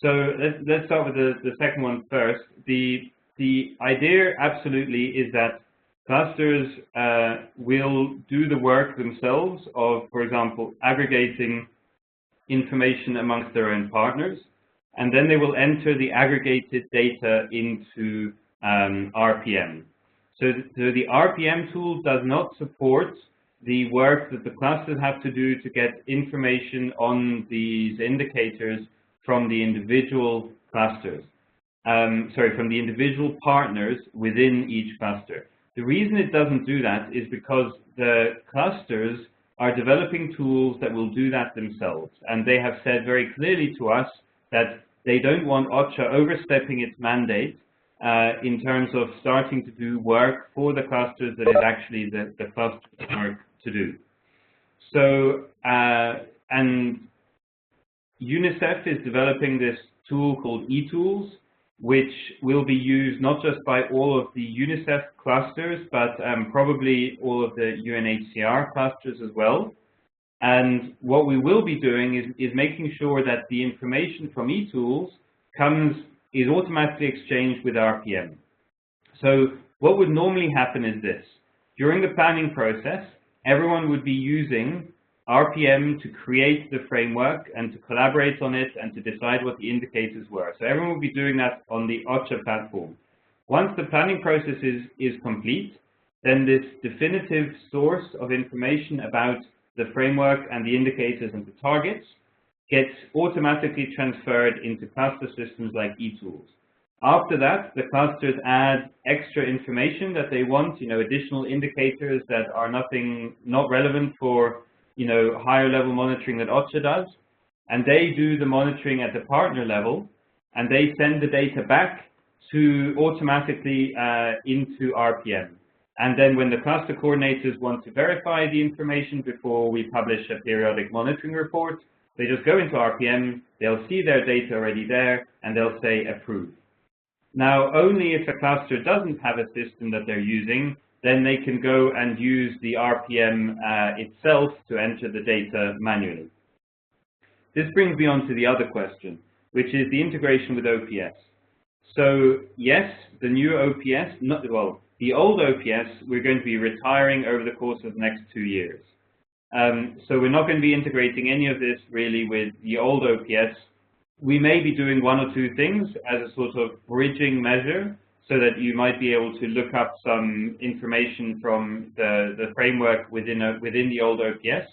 So let's start with the second one first. The idea absolutely is that clusters will do the work themselves of, for example, aggregating information amongst their own partners, and then they will enter the aggregated data into RPM. So the RPM tool does not support the work that the clusters have to do to get information on these indicators from the individual clusters. From the individual partners within each cluster. The reason it doesn't do that is because the clusters are developing tools that will do that themselves. And they have said very clearly to us that they don't want OCHA overstepping its mandate in terms of starting to do work for the clusters that is actually the cluster's work to do. So, and UNICEF is developing this tool called eTools, which will be used not just by all of the UNICEF clusters, but probably all of the UNHCR clusters as well. And what we will be doing is making sure that the information from eTools is automatically exchanged with RPM. So what would normally happen is this. During the planning process, everyone would be using RPM to create the framework and to collaborate on it and to decide what the indicators were. So everyone will be doing that on the OCHA platform. Once the planning process is complete, then this definitive source of information about the framework and the indicators and the targets gets automatically transferred into cluster systems like eTools. After that, the clusters add extra information that they want, additional indicators that are not relevant for higher level monitoring that OCHA does, and they do the monitoring at the partner level, and they send the data back to automatically into RPM. And then when the cluster coordinators want to verify the information before we publish a periodic monitoring report, they just go into RPM, they'll see their data already there, and they'll say approve. Now, only if a cluster doesn't have a system that they're using, then they can go and use the RPM itself to enter the data manually. This brings me on to the other question, which is the integration with OPS. So yes, the new OPS, the old OPS, we're going to be retiring over the course of the next 2 years. So we're not going to be integrating any of this really with the old OPS. We may be doing one or two things as a sort of bridging measure, so that you might be able to look up some information from the framework within the old OPS.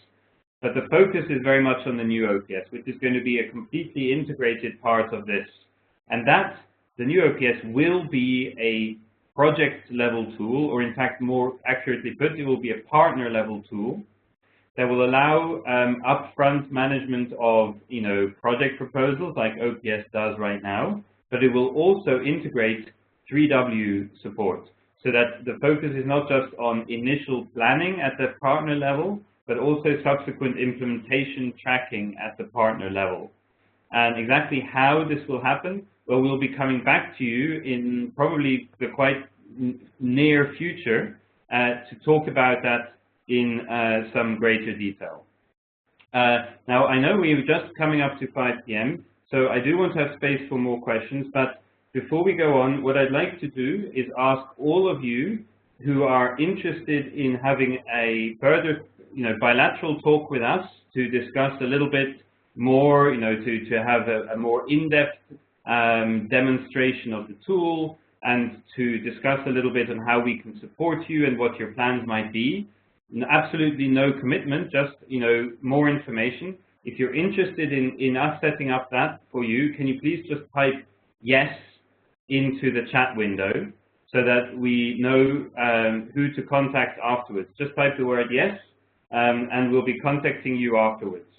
But the focus is very much on the new OPS, which is going to be a completely integrated part of this. And that, the new OPS, will be a project-level tool, or in fact, more accurately put, it will be a partner-level tool that will allow upfront management of project proposals like OPS does right now, but it will also integrate 3W support, so that the focus is not just on initial planning at the partner level, but also subsequent implementation tracking at the partner level. And exactly how this will happen, well, we'll be coming back to you in probably the quite near future to talk about that in some greater detail. Now, I know we're just coming up to 5 p.m., so I do want to have space for more questions, but before we go on, what I'd like to do is ask all of you who are interested in having a further, bilateral talk with us to discuss a little bit more, to have a more in-depth demonstration of the tool, and to discuss a little bit on how we can support you and what your plans might be. Absolutely no commitment, just more information. If you're interested in us setting up that for you, can you please just type yes into the chat window so that we know who to contact afterwards. Just type the word yes, and we'll be contacting you afterwards.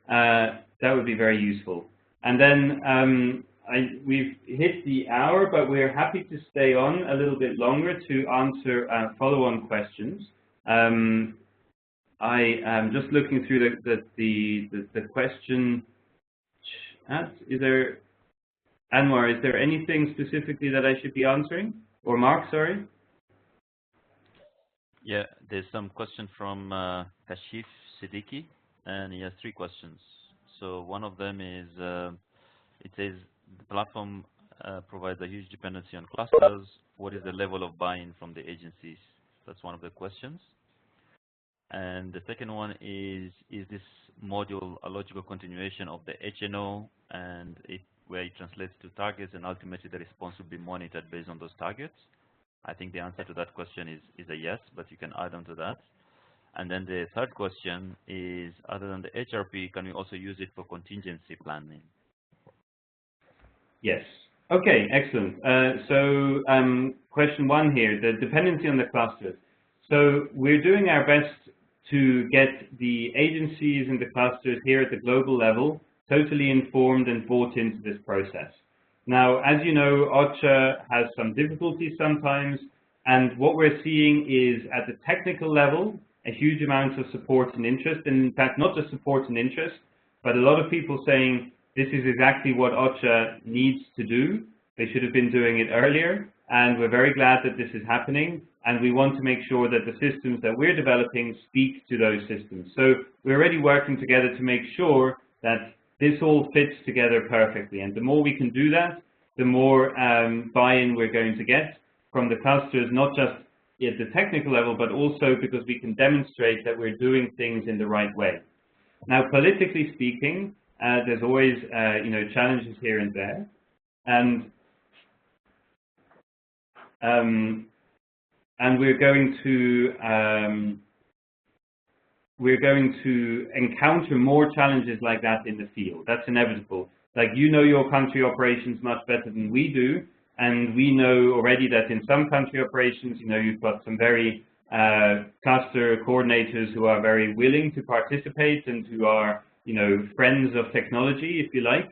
That would be very useful. And then we've hit the hour, but we're happy to stay on a little bit longer to answer follow-on questions. I am just looking through the question chat. Anwar, is there anything specifically that I should be answering? Or Mark, sorry? Yeah, there's some question from Kashif Siddiqui, and he has 3 questions. So one of them is, it says, the platform provides a huge dependency on clusters. What is the level of buy-in from the agencies? That's one of the questions. And the second one is this module a logical continuation of the HNO, and where it translates to targets, and ultimately the response will be monitored based on those targets? I think the answer to that question is a yes, but you can add on to that. And then the third question is, other than the HRP, can we also use it for contingency planning? Yes. Okay, excellent. Question one here, the dependency on the clusters. So we're doing our best to get the agencies and the clusters here at the global level totally informed and bought into this process. Now, as you know, OCHA has some difficulties sometimes, and what we're seeing is at the technical level, a huge amount of support and interest, and in fact, not just support and interest, but a lot of people saying this is exactly what OCHA needs to do. They should have been doing it earlier, and we're very glad that this is happening, and we want to make sure that the systems that we're developing speak to those systems. So we're already working together to make sure that this all fits together perfectly, and the more we can do that, the more buy-in we're going to get from the clusters, not just at the technical level, but also because we can demonstrate that we're doing things in the right way. Now, politically speaking, there's always challenges here and there, and we're going to encounter more challenges like that in the field. That's inevitable. Like, you know your country operations much better than we do, and we know already that in some country operations, you've got some very cluster coordinators who are very willing to participate and who are, friends of technology, if you like.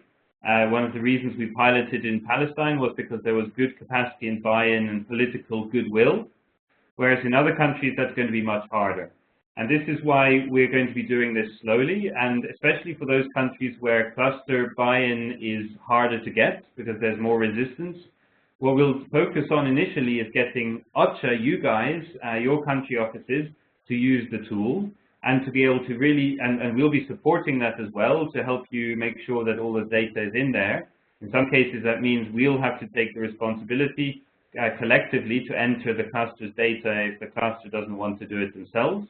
One of the reasons we piloted in Palestine was because there was good capacity and buy-in and political goodwill, whereas in other countries that's going to be much harder. And this is why we're going to be doing this slowly, and especially for those countries where cluster buy-in is harder to get because there's more resistance. What we'll focus on initially is getting OCHA, you guys, your country offices, to use the tool and to be able to really, and we'll be supporting that as well to help you make sure that all the data is in there. In some cases, that means we'll have to take the responsibility collectively to enter the cluster's data if the cluster doesn't want to do it themselves.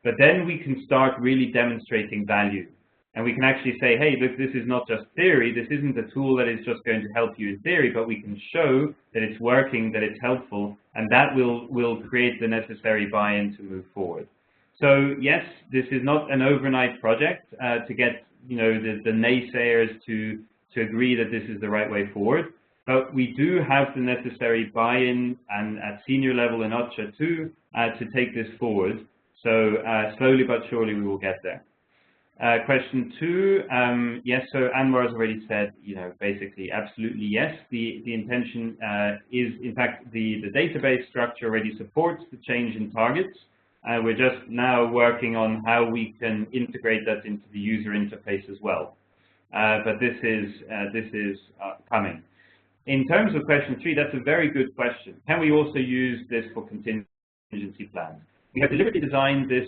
But then we can start really demonstrating value. And we can actually say, hey, look, this is not just theory. This isn't a tool that is just going to help you in theory, but we can show that it's working, that it's helpful, and that will create the necessary buy-in to move forward. So yes, this is not an overnight project to get the naysayers to agree that this is the right way forward. But we do have the necessary buy-in and at senior level in OCHA too to take this forward. So slowly but surely we will get there. Question two, yes, so Anwar has already said, basically absolutely yes. The intention is, in fact, the database structure already supports the change in targets. We're just now working on how we can integrate that into the user interface as well. But this is coming. In terms of question three, that's a very good question. Can we also use this for contingency plans? We have deliberately designed this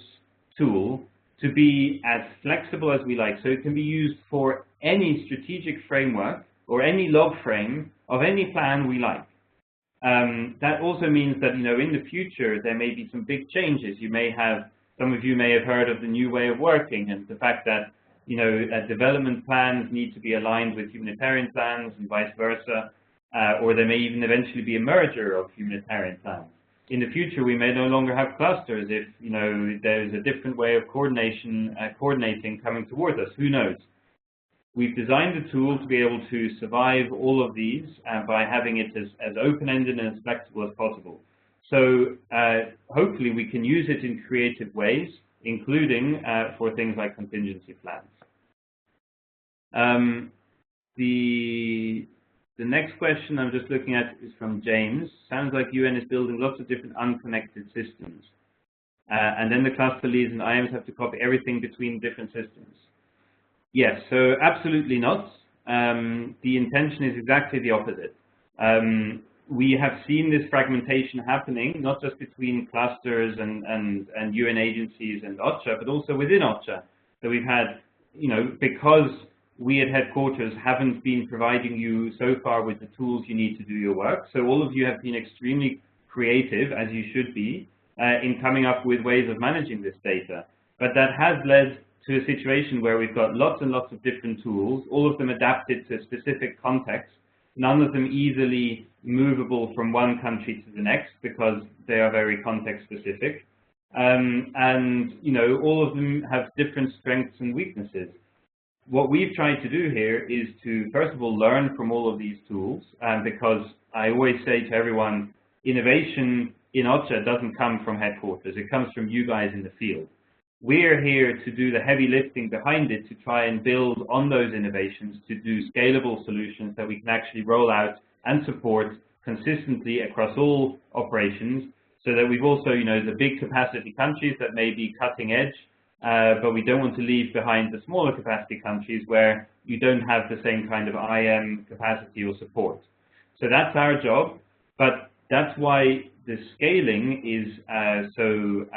tool to be as flexible as we like, so it can be used for any strategic framework or any log frame of any plan we like. That also means that, in the future, there may be some big changes. Some of you may have heard of the new way of working and the fact that, development plans need to be aligned with humanitarian plans and vice versa, or there may even eventually be a merger of humanitarian plans. In the future, we may no longer have clusters if, there's a different way of coordinating coming towards us. Who knows? We've designed the tool to be able to survive all of these by having it as open-ended and as flexible as possible. So hopefully we can use it in creative ways, including for things like contingency plans. The next question I'm just looking at is from James. Sounds like UN is building lots of different unconnected systems. And then the cluster leads and IAMs have to copy everything between different systems. Yes, so absolutely not. The intention is exactly the opposite. We have seen this fragmentation happening, not just between clusters and UN agencies and OCHA, but also within OCHA. So we've had, because we at headquarters haven't been providing you so far with the tools you need to do your work. So all of you have been extremely creative, as you should be, in coming up with ways of managing this data. But that has led to a situation where we've got lots and lots of different tools, all of them adapted to a specific context, none of them easily movable from one country to the next because they are very context specific. and all of them have different strengths and weaknesses. What we've tried to do here is to, first of all, learn from all of these tools, because I always say to everyone, innovation in OCHA doesn't come from headquarters, it comes from you guys in the field. We're here to do the heavy lifting behind it, to try and build on those innovations, to do scalable solutions that we can actually roll out and support consistently across all operations, so that we've also, the big capacity countries that may be cutting edge, but we don't want to leave behind the smaller capacity countries where you don't have the same kind of IM capacity or support. So that's our job, but that's why the scaling is so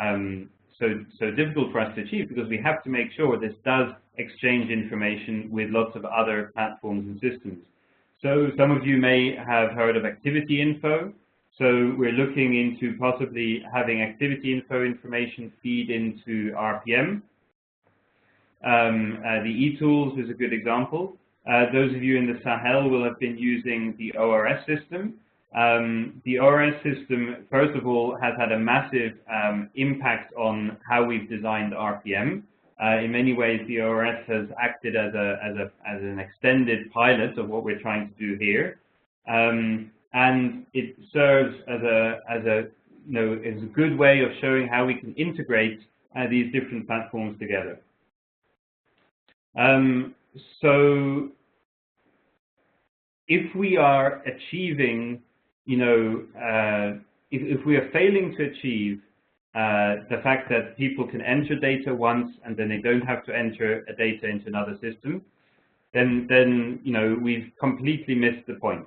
difficult for us to achieve, because we have to make sure this does exchange information with lots of other platforms and systems. So some of you may have heard of activity info. So we're looking into possibly having activity info information feed into RPM. The e-tools is a good example. Those of you in the Sahel will have been using the ORS system. The ORS system, first of all, has had a massive impact on how we've designed RPM. In many ways, the ORS has acted as an extended pilot of what we're trying to do here. And it serves as a good way of showing how we can integrate these different platforms together. So if we are achieving, if we are failing to achieve the fact that people can enter data once and then they don't have to enter a data into another system, then we've completely missed the point.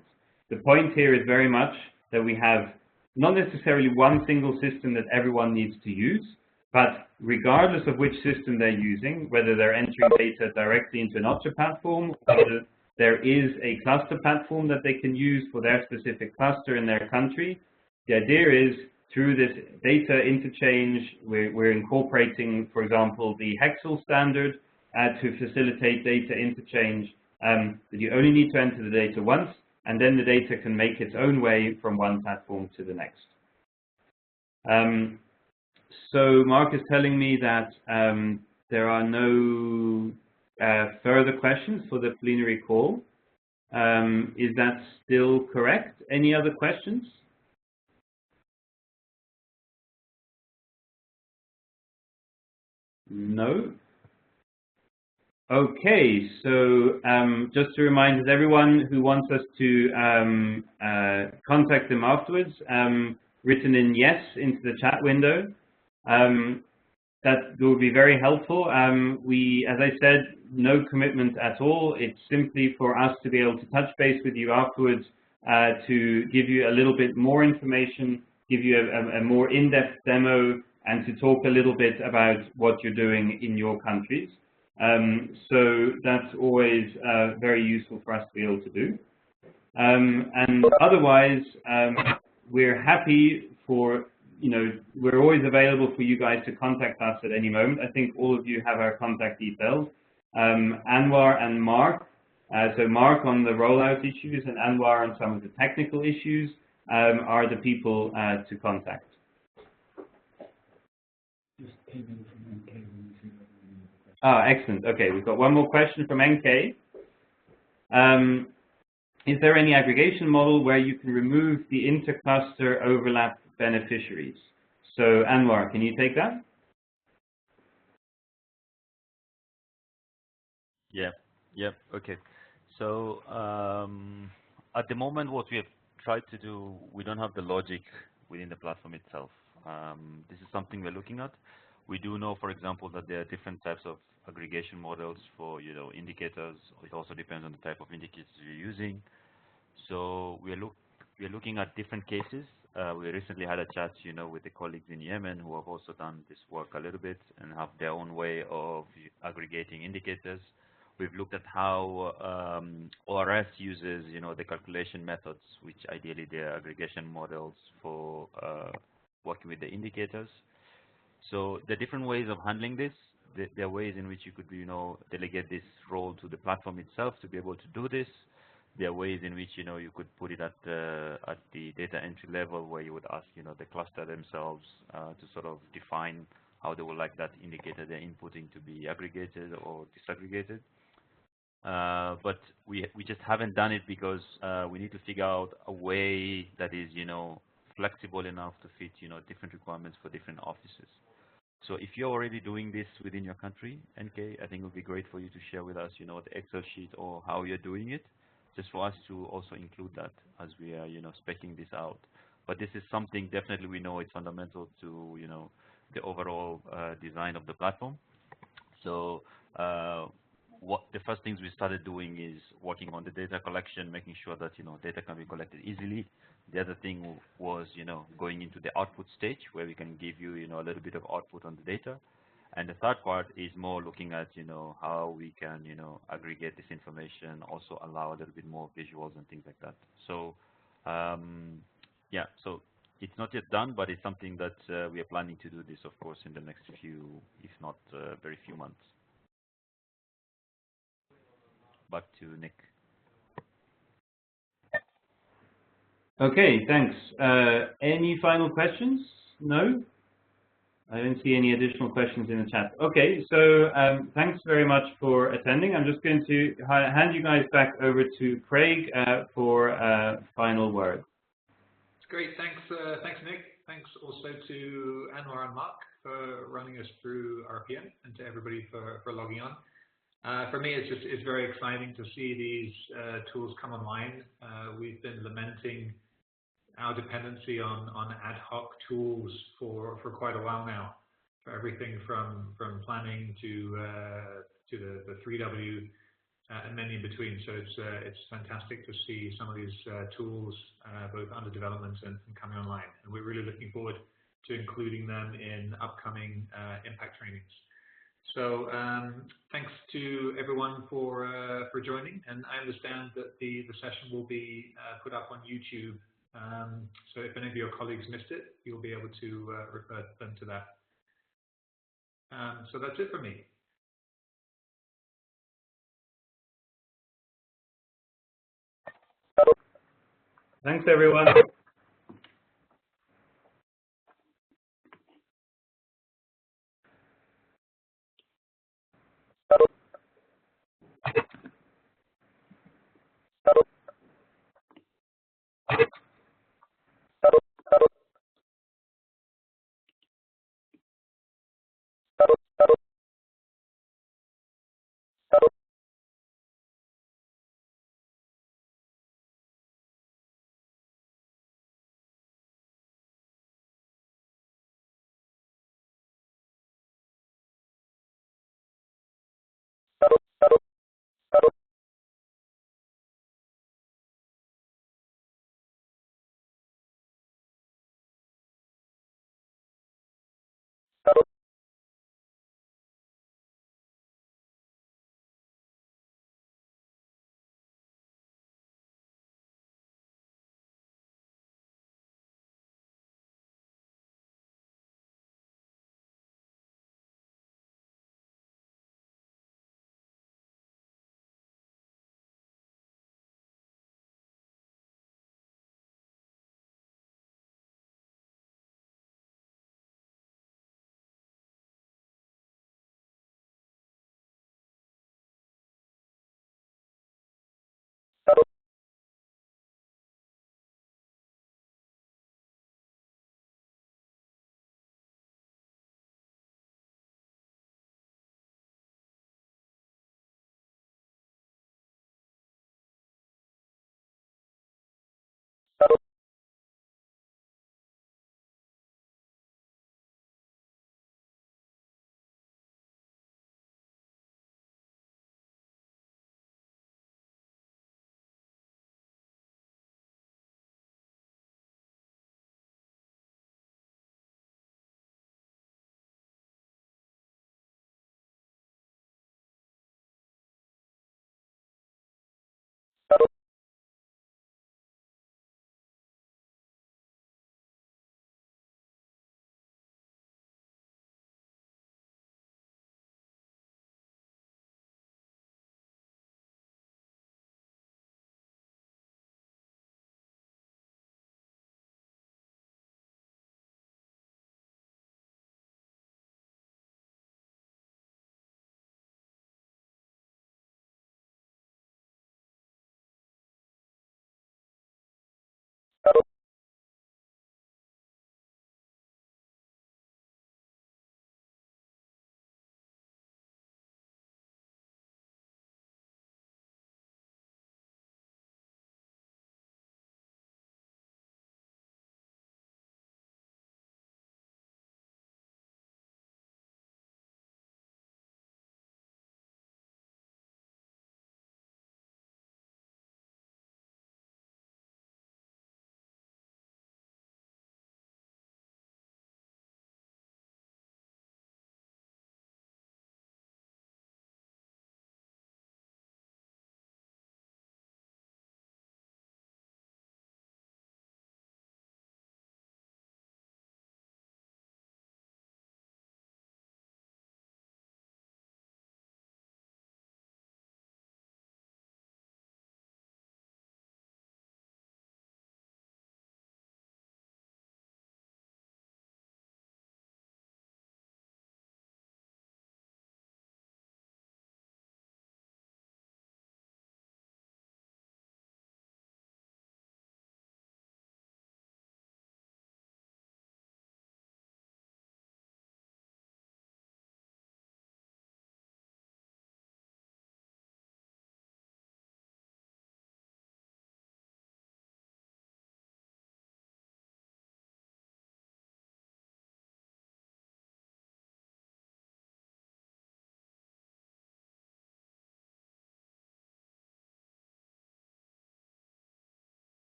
The point here is very much that we have not necessarily one single system that everyone needs to use, but regardless of which system they're using, whether they're entering data directly into an OCHA platform, whether there is a cluster platform that they can use for their specific cluster in their country, the idea is through this data interchange, we're incorporating, for example, the Hexel standard to facilitate data interchange, that you only need to enter the data once, and then the data can make its own way from one platform to the next. So Mark is telling me that there are no further questions for the plenary call. Is that still correct? Any other questions? No? Okay, so just to remind everyone who wants us to contact them afterwards, written in yes into the chat window. That will be very helpful. As I said, no commitment at all. It's simply for us to be able to touch base with you afterwards to give you a little bit more information, give you a more in-depth demo, and to talk a little bit about what you're doing in your countries. So that's always very useful for us to be able to do. And otherwise, we're happy for, we're always available for you guys to contact us at any moment. I think all of you have our contact details. Anwar and Mark, so Mark on the rollout issues and Anwar on some of the technical issues are the people to contact. Just came in from NK. Ah, excellent. Okay, we've got one more question from NK. Is there any aggregation model where you can remove the intercluster overlap beneficiaries? So Anwar, can you take that? Yeah, okay. So at the moment, what we have tried to do, we don't have the logic within the platform itself. This is something we're looking at. We do know, for example, that there are different types of aggregation models for indicators. It also depends on the type of indicators you're using. So we're looking at different cases. We recently had a chat, with the colleagues in Yemen who have also done this work a little bit and have their own way of aggregating indicators. We've looked at how ORS uses, the calculation methods, which ideally they're aggregation models for working with the indicators. So the different ways of handling this, there are ways in which you could, delegate this role to the platform itself to be able to do this. there are ways in which, you know, you could put it at the data entry level, where you would ask, you know, the cluster themselves to sort of define how they would like that indicator they're inputting to be aggregated or disaggregated. But we just haven't done it because we need to figure out a way that is, you know, flexible enough to fit, you know, different requirements for different offices. So if you're already doing this within your country, NK, I think it would be great for you to share with us, you know, the Excel sheet or how you're doing it, just for us to also include that as we are, you know, speccing this out. But this is something definitely we know it's fundamental to, you know, the overall design of the platform. So what the first things we started doing is working on the data collection, making sure that, you know, data can be collected easily. The other thing was, you know, going into the output stage where we can give you, you know, a little bit of output on the data. And the third part is more looking at, you know, how we can, you know, aggregate this information, also allow a little bit more visuals and things like that. So, yeah, so it's not yet done, but it's something that we are planning to do this, of course, in the next few, if not very few months. Back to Nick. Okay, thanks. Any final questions? No? I don't see any additional questions in the chat. Okay, so thanks very much for attending. I'm just going to hand you guys back over to Craig for final word. Great, thanks, thanks Nick. Thanks also to Anwar and Mark for running us through RPM, and to everybody for logging on. For me, it's very exciting to see these tools come online. We've been lamenting our dependency on ad hoc tools for quite a while now, for everything from planning to the 3W and many in between. So it's fantastic to see some of these tools both under development and coming online, and we're really looking forward to including them in upcoming impact trainings. So thanks to everyone for joining, and I understand that the session will be put up on YouTube. So if any of your colleagues missed it, you'll be able to refer them to that. So that's it for me. Thanks, everyone.